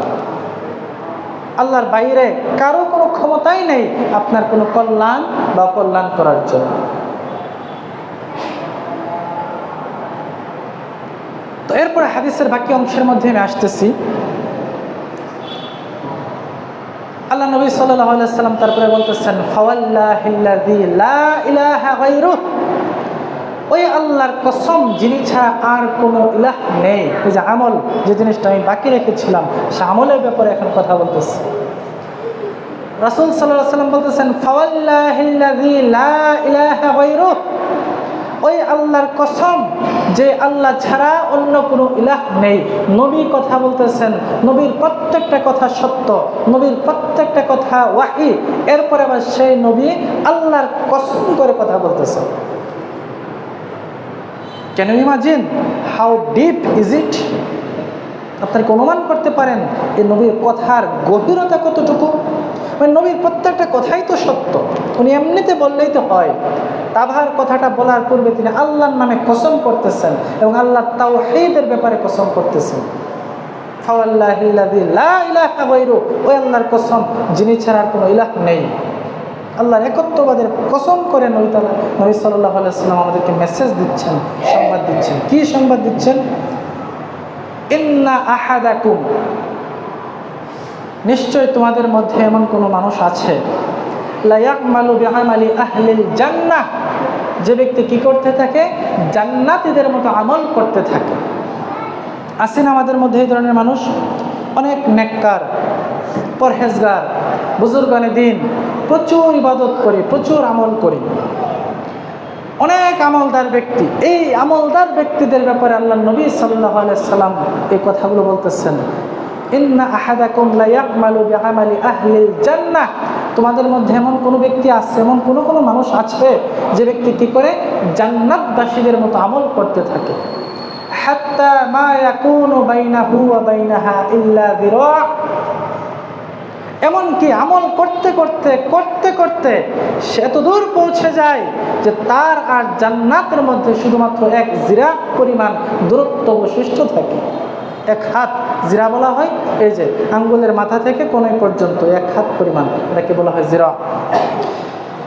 আল্লাহর বাইরে কারো কোনো ক্ষমতাই নেই আপনার কোনো কল্যাণ বা অকল্যাণ করার জন্য। তো এরপরে হাদিসের বাকি অংশের মধ্যে আমি আসতেছি। আল্লাহ নবী সাল্লাল্লাহু আলাইহি ওয়াসাল্লাম তারপরে বলতেছেন, ফাওয়াল্লাহিল্লাযী লা ইলাহা গায়রুহু, ওই আল্লাহর কসম যিনি ছাড়া আর কোনো ইলাহ নেই। এই যে আমল, যে জিনিসটা আমি বাকি রেখেছিলাম, সে আমলের ব্যাপারে এখন কথা বলতেছি। রাসূল সাল্লাল্লাহু আলাইহি ওয়াসাল্লাম বলতেছেন, ফাওয়াল্লাহিল্লাযী লা ইলাহা গায়রুহু, ওই আল্লাহর কসম যে আল্লাহ ছাড়া অন্য কোনো ইলাহ নেই। নবী কথা বলতেছেন, নবীর প্রত্যেকটা কথা সত্য, নবীর প্রত্যেকটা কথা ওয়াহী, এরপরে আবার সেই নবী আল্লাহর কসম করে কথা বলতেছেন। Can you imagine how deep is it? আপনারা কি অনুমান করতে পারেন এই নবীর কথার গভীরতা কতটুকু? মানে নবীর প্রত্যেকটা কথাই তো সত্য, উনি এমনিতে বললেই তো হয়। তাভার কথাটা বলার পূর্বে তিনি আল্লাহর নামে কসম করতেছেন এবং আল্লাহর তাওহীদের ব্যাপারে কসম করতেছেন। ফাওয়াল্লাহিল্লাযী লা ইলাহা গায়রুহু, ওই আল্লাহর কসম যিনি ছাড়া কোনো ইলাহ নেই। আল্লাহর একত্ববাদের কসম করে নবী সাল্লাল্লাহু আলাইহি ওয়াসাল্লাম আমাদেরকে মেসেজ দিচ্ছেন, সংবাদ দিচ্ছেন। কি সংবাদ দিচ্ছেন? ইন্না আহাদাকুম, নিশ্চয় তোমাদের মধ্যে এমন কোনো মানুষ আছে, লা ইয়ামালু বিআমালি আহলিল জান্নাহ, যে ব্যক্তি কি করতে থাকে? জান্নাতীদের মতো আমল করতে থাকে। আছেন আমাদের মধ্যে এই ধরনের মানুষ, অনেক নেককার, পরহেজগার, বুজুর্গানে দিন, প্রচুর ইবাদত করি, প্রচুর আমল করি, অনেক আমলদার ব্যক্তি। এই আমলদার ব্যক্তিদের ব্যাপারে আল্লাহ নবী সাল্লাল্লাহু আলাইহি সাল্লাম এই কথাগুলো বলতেছেন, ইন্না আহাদাকুম লা ইয়ামালু বিআমালি আহলিল জান্নাহ, তোমাদের মধ্যে এমন কোনো ব্যক্তি আছে, এমন কোনো মানুষ আছে যে ব্যক্তি কি করে? জান্নাতবাসীদের মতো আমল করতে থাকে। হাত্তা মা ইয়াকুনু বাইনাহু ওয়া বাইনাহা ইল্লা যিরা', এমনকি আমল করতে করতে সে এত দূর পৌঁছে যায় যে তার আর জান্নাতের মধ্যে শুধুমাত্র এক জিরাত পরিমাণ দূরত্ব অবশিষ্ট থাকে। এক হাত জিরা বলা হয়, এই যে আঙ্গুলের মাথা থেকে কোণে পর্যন্ত এক হাত পরিমাণ, এটাকে বলা হয় জিরা।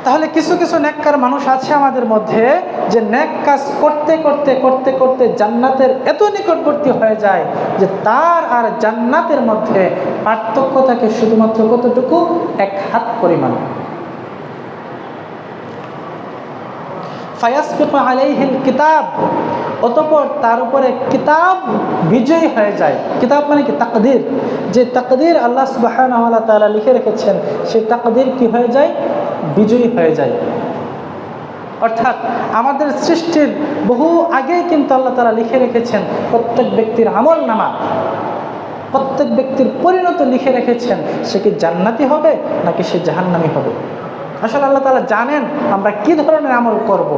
তাহলে কিছু কিছু নেককার মানুষ আছে আমাদের মধ্যে যে নেক কাজ করতে জান্নাতের এত নিকটবর্তী হয়ে যায় যে তার আর জান্নাতের মধ্যে পার্থক্য থাকে শুধুমাত্র কতটুকু? এক হাত পরিমাণ। ফায়াসবিকু আলাইহিল কিতাব, অতঃপর তার উপরে কিতাব বিজয়ী হয়ে যায়। কিতাব মানে কি? তাকদীর। যে তাকদীর আল্লাহ সুবহানাহু ওয়া তাআলা লিখে রেখেছেন, সেই তাকদীর কি হয়ে যায়? বিজয়ী হয়ে যায়। অর্থাৎ আমাদের সৃষ্টির বহু আগেই কিন্তু আল্লাহ তাআলা লিখে রেখেছেন প্রত্যেক ব্যক্তির আমল নামা, প্রত্যেক ব্যক্তির পরিণত লিখে রেখেছেন, সে কি জান্নাতি হবে নাকি সে জাহান্নামী হবে। আসলে আল্লাহ তাআলা জানেন আমরা কি ধরনের আমল করব।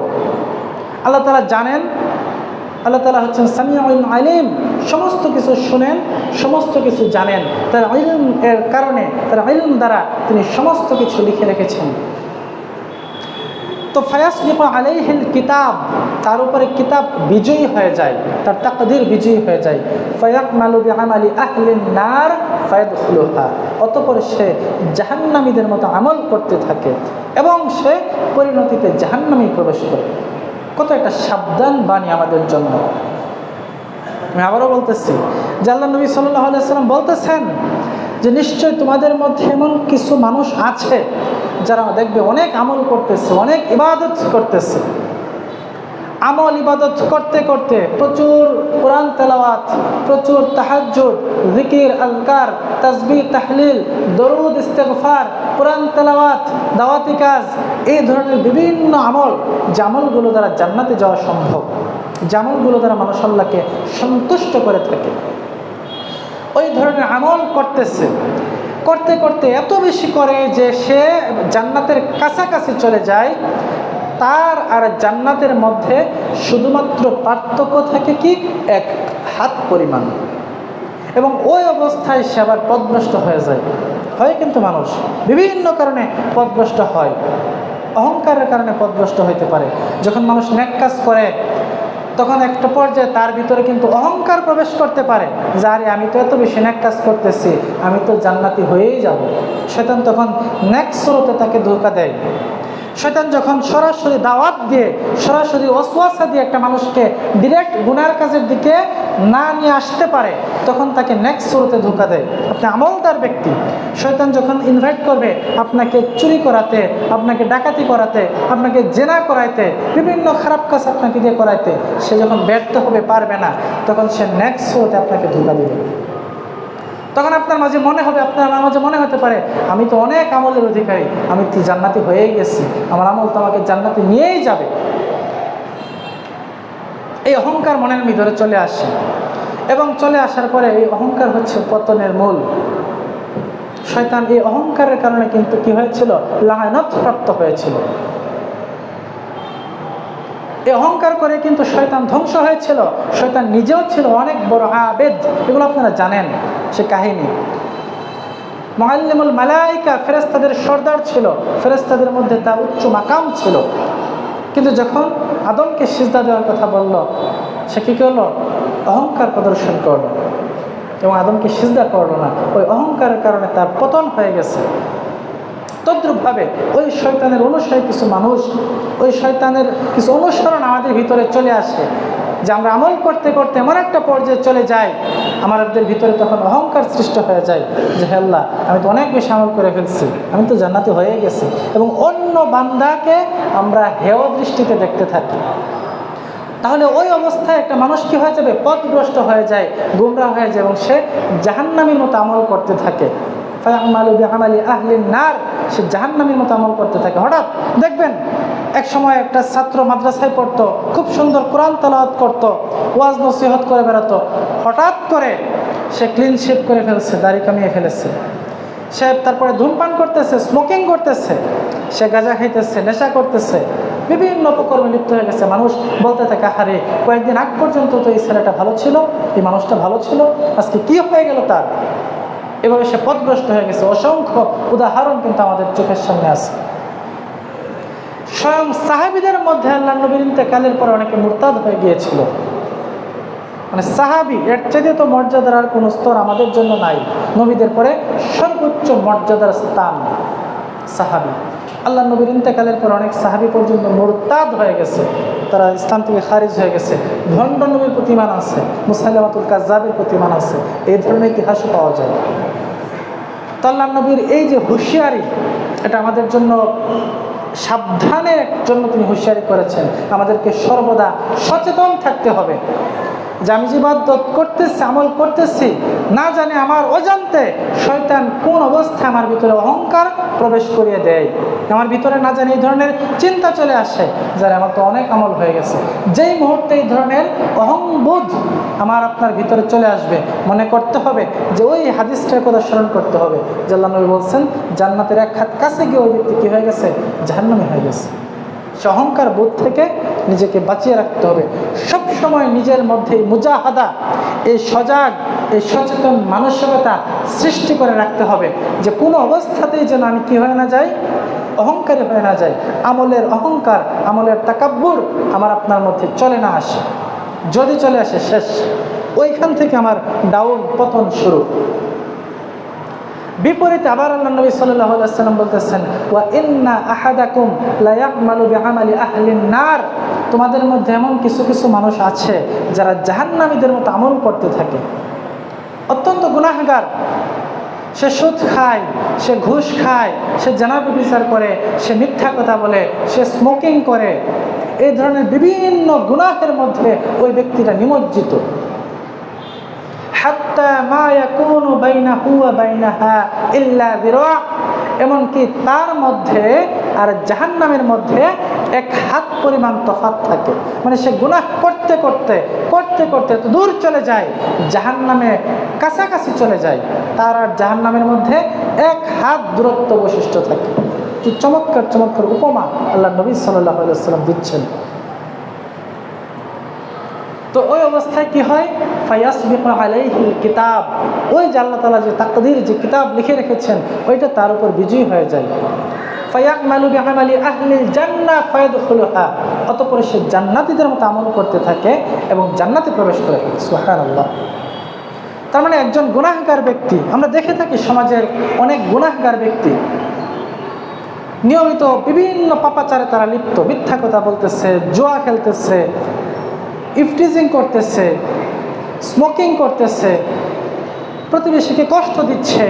আল্লাহ তাআলা জানেন, আল্লাহ তাআলা হচ্ছেন সামিউল আলিম, সমস্ত কিছু শুনেন, সমস্ত কিছু জানেন। তার ইলম এর কারণে, তার ইলম দ্বারা তিনি সমস্ত কিছু লিখে রেখেছেন। তো ফায়াসবিকু আলাইহিল কিতাব, তার উপরে কিতাব বিজয়ী হয়ে যায়, তার তাকদীর বিজয়ী হয়ে যায়। ফায়াকমালু বিআমালি আহলিন নার ফায়াদখুলুহা, অতঃপর সে জাহান্নামীদের মতো আমল করতে থাকে এবং সে পরিণতিতে জাহান্নামে প্রবেশ করে। কত একটা সাবধান বাণী আমাদের জন্য। আমি আবারও বলতেছি যে আল্লাহ নবী সাল্লাল্লাহু আলাইহি ওয়াসাল্লাম বলতেছেন যে নিশ্চয় তোমাদের মধ্যে এমন কিছু মানুষ আছে যারা দেখবে অনেক আমল করতেছে, অনেক ইবাদত করতেছে, আমল ইবাদত করতে করতে প্রচুর কোরআন তেলাওয়াত, প্রচুর তাহাজ্জুদ, জিকির, আজকার, তাসবিহ, তাহলিল, দরুদ, ইস্তেগফার, কোরআন তেলাওয়াত, দাওয়াতি কাজ, এই ধরনের বিভিন্ন আমল, যে আমলগুলো দ্বারা জান্নাতে যাওয়া সম্ভব, যে আমলগুলো দ্বারা মানুষ আল্লাহকে সন্তুষ্ট করে থাকে, ওই ধরনের আমল করতেছে। করতে করতে এত বেশি করে যে সে জান্নাতের কাছাকাছি চলে যায়। তার আর জান্নাতের মধ্যে শুধুমাত্র পার্থক্য থাকে কি? এক হাত পরিমাণ। এবং ওই অবস্থায় সে আবার পথভ্রষ্ট হয়ে যায়। হয় কিন্তু মানুষ বিভিন্ন কারণে পথভ্রষ্ট হয়। অহংকারের কারণে পথভ্রষ্ট হইতে পারে। যখন মানুষ নেক কাজ করে তখন একটা পর্যায়ে তার ভিতরে কিন্তু অহংকার প্রবেশ করতে পারে যে আরে আমি তো এত বেশি নেক কাজ করতেছি, আমি তো জান্নাতি হয়েই যাব। শয়তান তখন নেক স্রোতে তাকে ধোঁকা দেয়। শয়তান যখন সরাসরি দাওয়াত দিয়ে, সরাসরি ওয়াসওয়াসা দিয়ে একটা মানুষকে ডিরেক্ট গুনার কাজের দিকে না নিয়ে আসতে পারে, তখন তাকে নেক্সট স্রোতে ধোঁকা দেয়। আপনি আমলদার ব্যক্তি, শয়তান যখন ইনভাইট করবে আপনাকে চুরি করাতে, আপনাকে ডাকাতি করাতে, আপনাকে জেনা করাইতে, বিভিন্ন খারাপ কাজ আপনাকে দিয়ে করাইতে, সে যখন ব্যর্থ হবে, পারবে না, তখন সে নেক্সট স্রোতে আপনাকে ধোঁকা দেবে। তখন আপনার মাঝে মনে হবে, আপনার মাঝে মনে হতে পারে আমি তো অনেক আমলের অধিকারী, আমি তো জান্নাতি হয়েই গেছি, আমার আমল তো আমাকে জান্নাতে নিয়েই যাবে। এই অহংকার মনের ভিতরে চলে আসে এবং চলে আসার পরে এই অহংকার হচ্ছে পতনের মূল। শয়তান এই অহংকারের কারণে কিন্তু কি হয়েছিল? লায়নত প্রাপ্ত হয়েছিল। এই অহংকার করে কিন্তু শয়তান ধ্বংস হয়েছিল। শয়তান নিজেও ছিল অনেক বড় আবেদ, এগুলো আপনারা জানেন সে কাহিনী। মুআল্লিমুল মালায়েকা, ফেরেশতাদের সর্দার ছিল, ফেরেশতাদের মধ্যে তার উচ্চ মাকাম ছিল। কিন্তু যখন আদমকে সিজদা দেওয়ার কথা বলল, সে কী করলো? অহংকার প্রদর্শন করলো এবং আদমকে সিজদা করলো না। ওই অহংকারের কারণে তার পতন হয়ে গেছে। তদ্রূপভাবে ওই শয়তানের অনুসারী কিছু মানুষ, ওই শয়তানের কিছু অনুসরণ আমাদের ভিতরে চলে আসে যে আমরা আমল করতে করতে এমন একটা পর্যায়ে চলে যাই, আমাদের ভিতরে তখন অহংকার সৃষ্টি হয়ে যায় যে হে আল্লাহ, আমি তো অনেক বেশি আমল করে ফেলছি, আমি তো জান্নাতি হয়ে গেছি, এবং অন্য বান্দাকে আমরা হেয় দৃষ্টিতে দেখতে থাকি। তাহলে ওই অবস্থায় একটা মানুষ কি হয়ে যাবে? পথভ্রষ্ট হয়ে যায়, গুমরা হয়ে যায়, এবং সে জাহান্নামীর মতো আমল করতে থাকে। ফায়ামালু বিআমালি আহলিন নার, সে জাহান্নামীর মতো আমল করতে থাকে। হঠাৎ দেখবেন এক সময় একটা ছাত্র মাদ্রাসায় পড়তো, খুব সুন্দর কোরআন তেলাওয়াত করতো, ওয়াজ নসিহত করে বেড়াতো, হঠাৎ করে সে ক্লিন শেভ করে ফেলছে, দাড়ি কামিয়ে ফেলেছে। সে তারপরে ধূমপান করতেছে, স্মোকিং করতেছে, সে গাঁজা খাইতেছে, নেশা করতেছে, বিভিন্ন অপকর্মে লিপ্ত হয়ে গেছে। মানুষ বলতে থাকে আরে কয়েকদিন আগ পর্যন্ত তো এই ছেলেটা ভালো ছিল, এই মানুষটা ভালো ছিল, আজকে কি হয়ে গেল তার? এভাবে সে পথভ্রষ্ট হয়ে গেছে। অসংখ্য উদাহরণ কিন্তু আমাদের চোখের সামনে আছে। স্বয়ং সাহাবীদের মধ্যে আল্লাহর নবীর ইন্তেকালের পর অনেকে মুরতাদ হয়ে গিয়েছিল। মানে সাহাবী, এর চাইতে তো মর্যাদার আর কোনো স্তর আমাদের জন্য নাই। নবীদের পরে সর্বোচ্চ মর্যাদার স্থান সাহাবী। আল্লাহর নবীর ইন্তেকালের পর অনেক সাহাবী পর্যন্ত মুরতাদ হয়ে গেছে, তারা ইসলাম থেকে খারিজ হয়ে গেছে। ভণ্ড নবীর প্রতিমান আছে, মুসাইলামাতুল কাজ্জাবের প্রতিমান আছে, এই ধরনের ইতিহাসও পাওয়া যায়। তো আল্লাহর নবীর এই যে হুঁশিয়ারি, এটা আমাদের জন্য সাবধানের জন্য তিনি হুঁশিয়ারি করেছেন। আমাদেরকে সর্বদা সচেতন থাকতে হবে যে আমি যে ইবাদত করতেছি, আমল করতেছি, না জানি আমার অজান্তে শয়তান কোন অবস্থায় আমার ভিতরে অহংকার প্রবেশ করিয়ে দেয়, আমার ভিতরে না জানি এই ধরনের চিন্তা চলে আসে, যারা আমার তো অনেক আমল হয়ে গেছে। যেই মুহূর্তে এই ধরনের অহংবোধ আমার আপনার ভিতরে চলে আসবে, মনে করতে হবে যে ওই হাদিসটার কথা স্মরণ করতে হবে যে আল্লাহ নবী বলছেন জান্নাতের এক হাত কাছে গিয়ে ওই ব্যক্তি কী হয়ে গেছে, জাহান্নামী হয়ে গেছে। সে অহংকার বোধ থেকে নিজেকে বাঁচিয়ে রাখতে হবে। সব সময় নিজের মধ্যে মুজাহাদা, এই সজাগ, এই সচেতন মানসিকতা সৃষ্টি করে রাখতে হবে যে কোনো অবস্থাতেই যেন আমি কী হয়ে না যাই, অহংকারী হয়ে না যাই। আমলের অহংকার, আমলের তাকাব্বুর আমার আপনার মধ্যে চলে না আসে। যদি চলে আসে শেষ, ওইখান থেকে আমার ডাউন, পতন শুরু। বিপরীতে আবার আল্লাহ নবী সাল্লাল্লাহু আলাইহি ওয়াসাল্লাম বলতেছেন ওয়া ইন্না আহাদাকুম লা ইয়ামালু বিআমালি আহলিন নার, তোমাদের মধ্যে এমন কিছু কিছু মানুষ আছে যারা জাহান্নামীদের মতো আমল করতে থাকে, অত্যন্ত গুনাহগার। সে সুদ খায়, সে ঘুষ খায়, সে জেনা ব্যভিচার করে, সে মিথ্যা কথা বলে, সে স্মোকিং করে, এই ধরনের বিভিন্ন গুনাহের মধ্যে ওই ব্যক্তিটা নিমজ্জিত। হাত্তা মা ইয়াকুনু বাইনাহু ওয়া বাইনাহা ইল্লা যিরা', এমনকি তার মধ্যে আর জাহান্নামের মধ্যে এক হাত পরিমাণ তফাৎ থাকে। মানে সে গুনাহ করতে করতে করতে করতে এত দূর চলে যায়, জাহান্নামে কাছাকাছি চলে যায়, তার আর জাহান্নামের মধ্যে এক হাত দূরত্ব বৈশিষ্ট্য থাকে। কি চমৎকার চমৎকার উপমা আল্লাহ নবী সাল্লাল্লাহু আলাইহি ওয়াসাল্লাম দিচ্ছেন। তো ওই অবস্থায় কি হয়, ফায়াসবিকু আলাইহিল কিতাব, ওই যে আল্লাহ তাআলা যে তাকদীর, যে কিতাব লিখে রেখেছেন, ওইটা তার উপর বিজয়ী হয়ে যায়। ফায়ামালু বিআমালি আহলিল জান্নাহ ফায়াদখুলুহা, অতঃপর সে জান্নাতীদের মতো আমল করতে থাকে এবং জান্নাতে প্রবেশ করে। সুবহানাল্লাহ। তার মানে একজন গুনাহগার ব্যক্তি, আমরা দেখে থাকি সমাজের অনেক গুনাহগার ব্যক্তি নিয়মিত বিভিন্ন পাপাচারে তারা লিপ্ত, মিথ্যা কথা বলতেছে, জুয়া খেলতেছে, ইফটিজিং করতেছে, স্মোকিং করতেছে, প্রতিবেশীকে কষ্ট দিচ্ছে,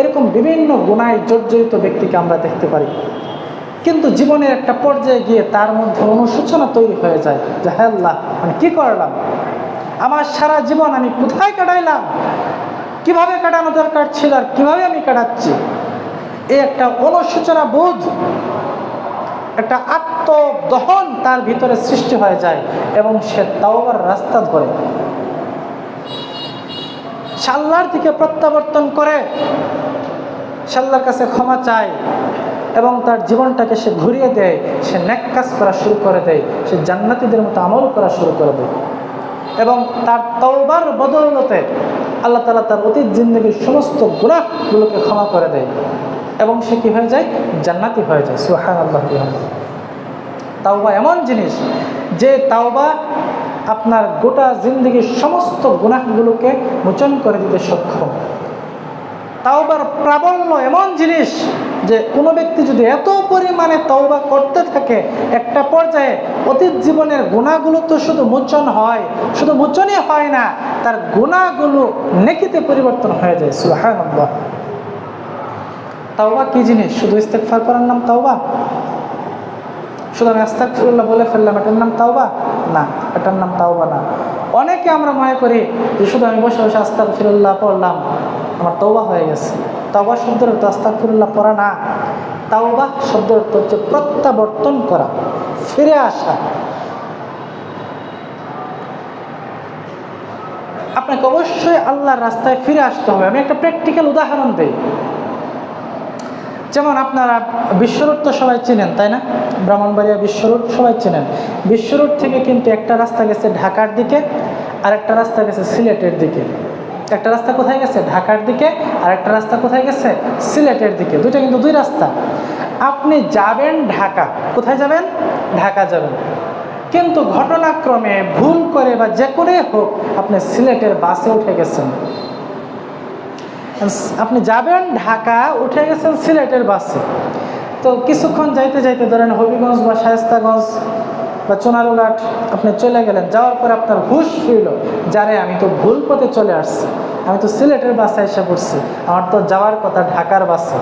এরকম বিভিন্ন গুনায় জর্জরিত ব্যক্তিকে আমরা দেখতে পারি। কিন্তু জীবনের একটা পর্যায়ে গিয়ে তার মধ্যে অনুশোচনা তৈরি হয়ে যায় যে হে আল্লাহ, আমি কি করলাম, আমার সারা জীবন আমি কোথায় কাটাইলাম, কিভাবে কাটানো দরকার ছিল আর কিভাবে আমি কাটাচ্ছি। এই একটা অনুশোচনা বোধ, একটা আত্মদহন তার ভিতরে সৃষ্টি হয়ে যায় এবং সে তাওবার রাস্তা ধরে, সে আল্লাহর দিকে প্রত্যাবর্তন করে, সে আল্লাহর কাছে ক্ষমা চায় এবং তার জীবনটাকে সে ঘুরিয়ে দেয়, সে নেক কাজ করা শুরু করে দেয়, সে জান্নাতীদের মতো আমল করা শুরু করে দেয় এবং তার তাওবার বদৌলতে আল্লাহ তাআলা তার অতীত জিন্দেগীর সমস্ত গুনাহগুলোকে ক্ষমা করে দেয় এবং সে কি হয়ে যায়, জান্নাতি হয়ে যায়। সুবহানাল্লাহ। তাওবা এমন জিনিস যে তাওবা আপনার গোটা জিন্দেগীর সমস্ত গুনাহগুলোকে মোচন করে দিতে সক্ষম। তাওবার প্রাবল্য এমন জিনিস যে কোনো ব্যক্তি যদি এত পরিমাণে তাওবা করতে থাকে, একটা পর্যায়ে অতীত জীবনের গুনাহগুলো তো শুধু মোচন হয়, শুধু মোচনই হয় না, তার গুনাহগুলো নেকিতে পরিবর্তন হয়ে যায়। সুবহানাল্লাহ। তাওবা কি জিনিস? শুধু ইস্তেগফার করার নাম তাওবা? শুধু আমি আস্তাগফিরুল্লাহ বলে ফেললাম, এটার নাম তাওবা? না, এটার নাম তাওবা না। অনেকে আমরা মনে করি যে শুধু আমি বসে বসে আস্তাগফিরুল্লাহ পড়লাম, আমার তাওবা হয়ে গেছে। তাওবা শব্দের অর্থ আস্তাগফিরুল্লাহ পড়া না। তাওবা শব্দের অর্থ হচ্ছে প্রত্যাবর্তন করা, ফিরে আসা। আপনাকে অবশ্যই আল্লাহর রাস্তায় ফিরে আসতে হবে। আমি একটা প্র্যাকটিক্যাল উদাহরণ দিই। যেমন আপনারা বিশ্ব রোড তো সবাই চেনেন, তাই না? ব্রাহ্মণবাড়িয়া বিশ্ব রোড সবাই চেনেন। বিশ্ব রোড থেকে কিন্তু একটা রাস্তা গেছে ঢাকার দিকে, আর একটা রাস্তা গেছে সিলেটের দিকে। একটা রাস্তা কোথায় গেছে? ঢাকার দিকে, আর একটা রাস্তা কোথায় গেছে? সিলেটের দিকে। দুইটা কিন্তু দুই রাস্তা। আপনি যাবেন ঢাকা, কোথায় যাবেন? ঢাকা যাবেন, কিন্তু ঘটনাক্রমে ভুল করে বা যে করে হোক আপনি সিলেটের বাসে উঠে গেছেন। আপনি যাবেন ঢাকা, উঠে গেছেন সিলেটের বাসে। তো কিছুক্ষণ যাইতে যাইতে ধরেন হবিগঞ্জ বা শায়েস্তাগঞ্জ বা চুনারুঘাট আপনি চলে গেলেন। যাওয়ার পরে আপনার হুশ ফিরল, যারে আমি তো ভুল পথে চলে আসছি, আমি তো সিলেটের বাসে এসে পড়ছি, আমার তো যাওয়ার কথা ঢাকার বাসে।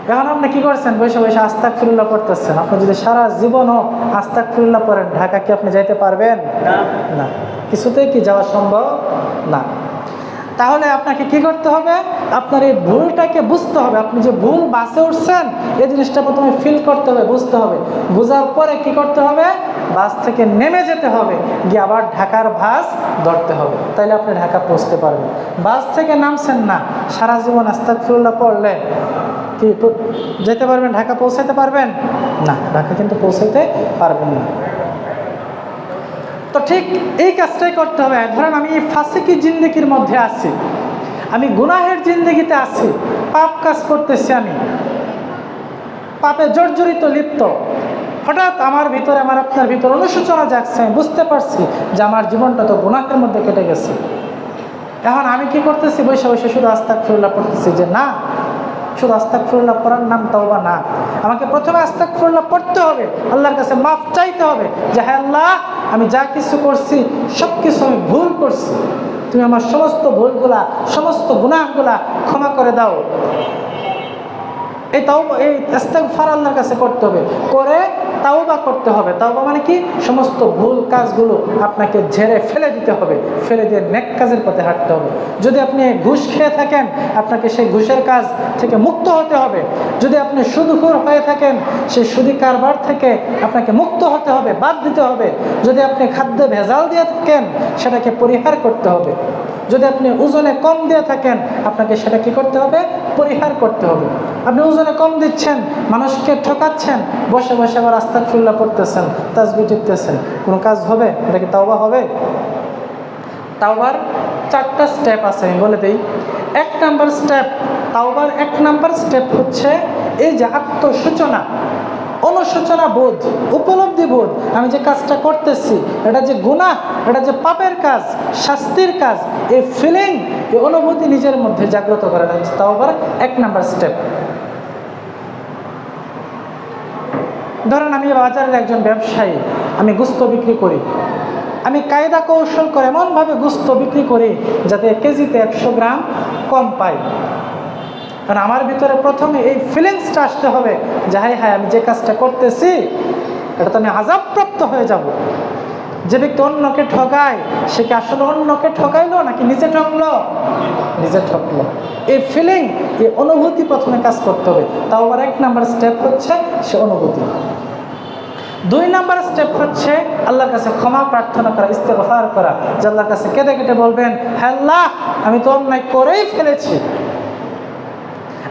এখন আপনি কি করছেন? বসে বসে আস্তাগফিরুল্লাহ পড়তেছেন। আপনি যদি সারা জীবনও আস্তাগফিরুল্লাহ পড়েন, ঢাকা কি আপনি যাইতে পারবেন? না, কিছুতেই কি যাওয়া সম্ভব না। তাহলে আপনাকে কি করতে হবে? আপনার এই ভুলটাকে বুঝতে হবে। আপনি যে ভুল বাসে উঠছেন, এই জিনিসটা প্রথমে ফিল করতে হবে, বুঝতে হবে। বোঝার পরে কি করতে হবে? বাস থেকে নেমে যেতে হবে, গিয়ে আবার ঢাকার বাস ধরতে হবে। তাইলে আপনি ঢাকা পৌঁছতে পারবেন। বাস থেকে নামছেন না, সারা জীবন আস্তাগফিরুল্লাহ পড়লে কি যেতে পারবেন? ঢাকা পৌঁছাতে পারবেন না, ঢাকা কিন্তু পৌঁছাতে পারবেন না। তো ঠিক এই কাজটাই করতে হবে। ধরেন আমি ফাসিকি জিন্দেগির মধ্যে আছি, আমি গুনাহের জিন্দেগিতে আছি, পাপ কাজ করতেছি, আমি পাপে জর্জরিত লিপ্ত। হঠাৎ আমার ভিতরে, আমার আপনার ভিতরে অনুশোচনা জাগছে, আমি বুঝতে পারছি যে আমার জীবনটা তো গুনাহের মধ্যে কেটে গেছে। এখন আমি কি করতেছি? বসে বসে শুধু আস্তাগফিরুল্লাহ পড়তেছি। যে না, শুধু আস্তাগফিরুল্লাহ পড়ার নাম তাওবা না। আমাকে প্রথমে আস্তাগফিরুল্লাহ পড়তে হবে, আল্লাহর কাছে মাফ চাইতে হবে যে হ্যাঁ আল্লাহ, আমি যা কিছু করছি সব কিছু আমি ভুল করছি, তুমি আমার সমস্ত ভুলগুলা, সমস্ত গুনাহগুলা ক্ষমা করে দাও। এই তাওবা, এই ইস্তেগফার আল্লাহর কাছে করতে হবে, করে তাওবা করতে হবে। তাওবা মানে কি? সমস্ত ভুল কাজগুলো আপনাকে ঝেড়ে ফেলে দিতে হবে, ফেলে দিয়ে নেক কাজের পথে হাঁটতে হবে। যদি আপনি ঘুষ খেয়ে থাকেন, আপনাকে সেই ঘুষের কাজ থেকে মুক্ত হতে হবে। যদি আপনি সুদখোর হয়ে থাকেন, সেই সুদি কারবার থেকে আপনাকে মুক্ত হতে হবে, বাদ দিতে হবে। যদি আপনি খাদ্যে ভেজাল দিয়ে থাকেন, সেটাকে পরিহার করতে হবে। যদি আপনি ওজনে কম দিয়ে থাকেন, আপনাকে সেটা কি করতে হবে? পরিহার করতে হবে। আপনি ওজনে কম দিচ্ছেন, মানুষকে ঠকাচ্ছেন, বসে বসে আবার আস্তাগফিরুল্লাহ পড়তেছেন, তাসবিহ টিপতেছেন, কোনো কাজ হবে? এটা কি তাওবা হবে? তাওবার 4টা স্টেপ আছে, আমি বলে দিই। 1 নাম্বার স্টেপ, তাওবার 1 নাম্বার স্টেপ হচ্ছে এই যে আত্মসূচনা, অনুশোচনা বোধ, উপলব্ধি বোধ। আমি যে কাজটা করতেছি, এটা যে গুনাহ, এটা যে পাপের কাজ, শাস্তির কাজ, এই ফিলিং, এই অনুভূতি নিজের মধ্যে জাগ্রত করা হচ্ছে তাওবার 1 নাম্বার স্টেপ। ধরেন আমি বাজারের একজন ব্যবসায়ী, আমি গোশত বিক্রি করি। আমি কায়দা কৌশল করে এমনভাবে গোশত বিক্রি করি যাতে কেজিতে 100 গ্রাম কম পাই। কারণ আমার ভিতরে প্রথমে এই ফিলিংসটা আসতে হবে যে হায় হায়, আমি যে কাজটা করতেছি এটা তো আমি আযাবপ্রাপ্ত হয়ে যাব। যে ব্যক্তি অন্যকে ঠকায়, সে কি আসলে অন্যকে ঠকাইলো নাকি নিজে ঠকলো? নিজে ঠকলো। এই ফিলিং, এই অনুভূতি প্রথমে কাজ করতে হবে। তাও আবার 1 নাম্বার স্টেপ হচ্ছে সে অনুভূতি। 2 নাম্বার স্টেপ হচ্ছে আল্লাহর কাছে ক্ষমা প্রার্থনা করা, ইস্তেগফার করা। যে আল্লাহর কাছে কেঁদে কেটে বলবেন, হ্যাঁ আল্লাহ, আমি তো অন্যায় করেই ফেলেছি,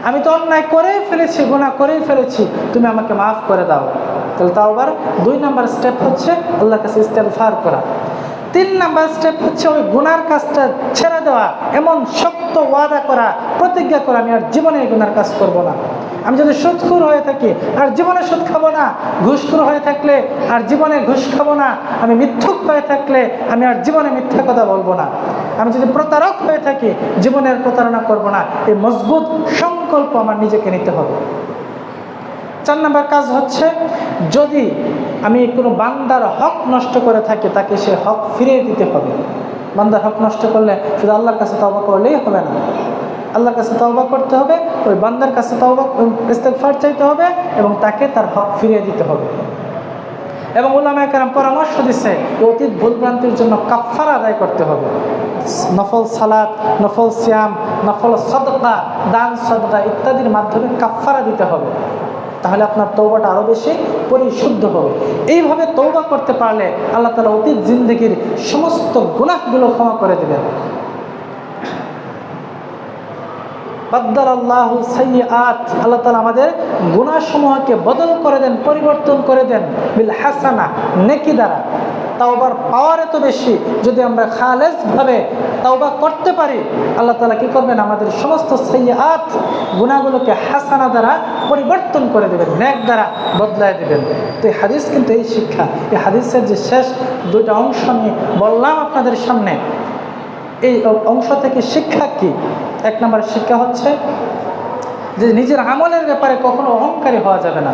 আমি তো অন্যায় করেই ফেলেছি, গুনাহ করেই ফেলেছি, তুমি আমাকে মাফ করে দাও। তাহলে তাওবার 2 নাম্বার স্টেপ হচ্ছে আল্লাহর কাছে ইস্তেগফার করা। 3 নাম্বার স্টেপ হচ্ছে ওই গুনার কাজটা ছেড়ে দেওয়া, এমন শক্ত ওয়াদা করা, প্রতিজ্ঞা করা, আমি আর জীবনে এই গুনার কাজ করব না। আমি যদি সুদখোর হয়ে থাকি, আর জীবনে সুদ খাবো না। ঘুষখোর হয়ে থাকলে আর জীবনে ঘুষ খাবো না। আমি মিথ্যুক হয়ে থাকলে আমি আর জীবনে মিথ্যা কথা বলবো না। আমি যদি প্রতারক হয়ে থাকি, জীবনের প্রতারণা করব না। এই মজবুত সংকল্প আমার নিজেকে নিতে হবে। 4 নাম্বার কাজ হচ্ছে, যদি আমি কোনো বান্দার হক নষ্ট করে থাকি, তাকে সে হক ফিরিয়ে দিতে হবে। বান্দার হক নষ্ট করলে শুধু আল্লাহর কাছে তওবা করলেই হবে না, আল্লাহর কাছে তওবা করতে হবে, ওই বান্দার কাছে তওবা, ইস্তেগফার চাইতে হবে এবং তাকে তার হক ফিরিয়ে দিতে হবে। এবং উলামায়ে কেরাম পরামর্শ দিচ্ছে অতীত ভুলভ্রান্তির জন্য কাফফারা আদায় করতে হবে। নফল সালাত, নফল সিয়াম, নফল সাদকা, দান সাদকা ইত্যাদির মাধ্যমে কাফফারা দিতে হবে। তাহলে আপনার তওবাটা আরও বেশি পরিশুদ্ধ হবে। এইভাবে তওবা করতে পারলে আল্লাহ তাআলা অতীত জিন্দেগির সমস্ত গুনাহগুলো ক্ষমা করে দেবেন। বাদদালাল্লাহু সাইয়্যাত, আল্লাহ তাআলা আমাদের গুনাহসমূহকে বদল করে দেন, পরিবর্তন করে দেন বিল হাসানা, নেকি দ্বারা। তাওবার পাওয়ার এত বেশি, যদি আমরা খালেসভাবে তাওবা করতে পারি, আল্লাহ তাআলা কি করবেন? আমাদের সমস্ত সাইয়্যাত, গুনাহগুলোকে হাসানা দ্বারা পরিবর্তন করে দেবেন, নেক দ্বারা বদলায় দেবেন। তো এই হাদিস কিন্তু এই শিক্ষা, এই হাদিসের যে শেষ 2টা অংশ আমি বললাম আপনাদের সামনে, এই অংশ থেকে শিক্ষা কি? 1 নম্বর শিক্ষা হচ্ছে যে নিজের আমলের ব্যাপারে কখনো অহংকারী হওয়া যাবে না।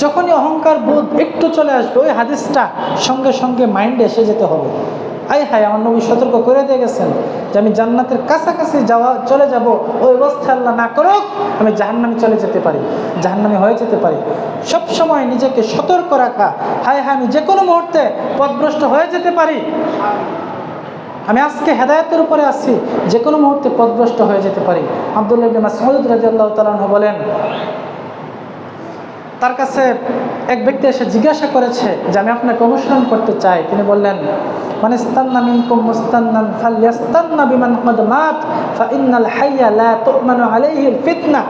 যখনই অহংকার বোধ একটু চলে আসবে, ওই হাদিসটা সঙ্গে সঙ্গে মাইন্ডে এসে যেতে হবে আয় হায়, আমার নবী সতর্ক করে দিয়ে গেছেন যে আমি জান্নাতের কাছাকাছি চলে যাব, ওই অবস্থা আল্লাহ না করুক আমি জাহান্নামে চলে যেতে পারি, জাহান্নামে হয়ে যেতে পারি। সব সময় নিজেকে সতর্ক রাখা, হায় হায় আমি যে কোনো মুহূর্তে পথভ্রষ্ট হয়ে যেতে পারি, আমি আজকে হেদায়েতের উপরে আছি, যে কোনো মুহূর্তে পথভ্রষ্ট হয়ে যেতে পারি। আব্দুল্লাহ ইবনে মাসউদ রাদিয়াল্লাহু তাআলা আনহু বলেন, তার কাছে এক ব্যক্তি এসে জিজ্ঞাসা করেছে যে আমি আপনাকে অনুসরণ করতে চাই। তিনি বললেন, মান ইস্তান্না মিনকুম মুস্তান্নান ফালইস্তান্না বিমান ক্বাদ মাত ফাইন্নাল হাইয়া লা তু'মানু আলাইহিল ফিতনা।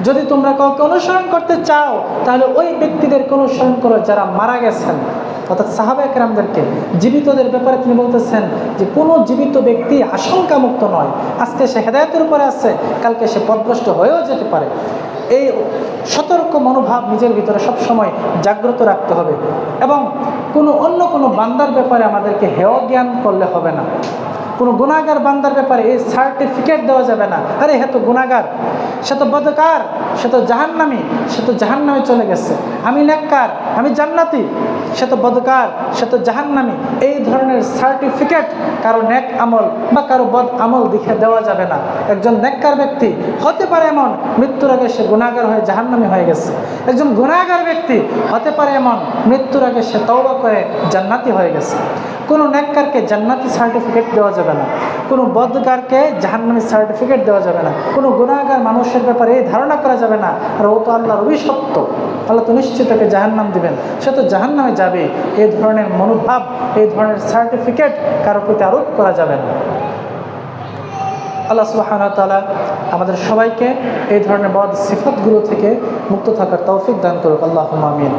যদি তোমরা কাউকে অনুসরণ করতে চাও তাহলে ওই ব্যক্তিদেরকে অনুসরণ করো যারা মারা গেছেন, অর্থাৎ সাহাবা একরামদেরকে। জীবিতদের ব্যাপারে তিনি বলতেছেন যে কোনো জীবিত ব্যক্তি আশঙ্কামুক্ত নয়, আজকে সে হেদায়েতের উপরে আছে, কালকে সে পথভ্রষ্ট হয়েও যেতে পারে। এই সতর্ক মনোভাব নিজের ভিতরে সবসময় জাগ্রত রাখতে হবে এবং অন্য কোনো বান্দার ব্যাপারে আমাদেরকে হেয় জ্ঞান করলে হবে না। কোনো গুনাহগার বান্দার ব্যাপারে এই সার্টিফিকেট দেওয়া যাবে না, আরে হে তো গুনাহগার, সে তো বদকার, সে তো জাহান্নামী, সে তো জাহান্নামে চলে গেছে, আমি নেককার, আমি জান্নাতি, সে তো বদকার, সে তো জাহান্নামী। এই ধরনের সার্টিফিকেট কারো নেক আমল বা কারো বদ আমল দেখে দেওয়া যাবে না। একজন নেককার ব্যক্তি হতে পারে এমন মৃত্যুর আগে সে গুনাহগার হয়ে জাহান্নামী হয়ে গেছে, একজন গুনাহগার ব্যক্তি হতে পারে এমন মৃত্যুর আগে সে তওবা করে জান্নাতি হয়ে গেছে। কোনো নেককারকে জান্নাতি সার্টিফিকেট দেওয়া যাবে না, কোনো বদকারকে জাহান্নামী সার্টিফিকেট দেওয়া যাবে না, কোনো গুনাহগার মানুষের ব্যাপারে এই ধারণা করা যাবে না আর ও তো আল্লাহর অভিশপ্ত, আল্লাহ তো নিশ্চিত তাকে জাহান্নাম দিবেন, সে তো জাহান্নামে যাবে। এই ধরনের মনোভাব, এই ধরনের সার্টিফিকেট কারো প্রতি আরোপ করা যাবে না। আল্লাহ সুবহানাহু ওয়া তাআলা আমাদের সবাইকে এই ধরনের বদ সিফাতগুলো থেকে মুক্ত থাকার তৌফিক দান করুক। আল্লাহুম্মা আমিন।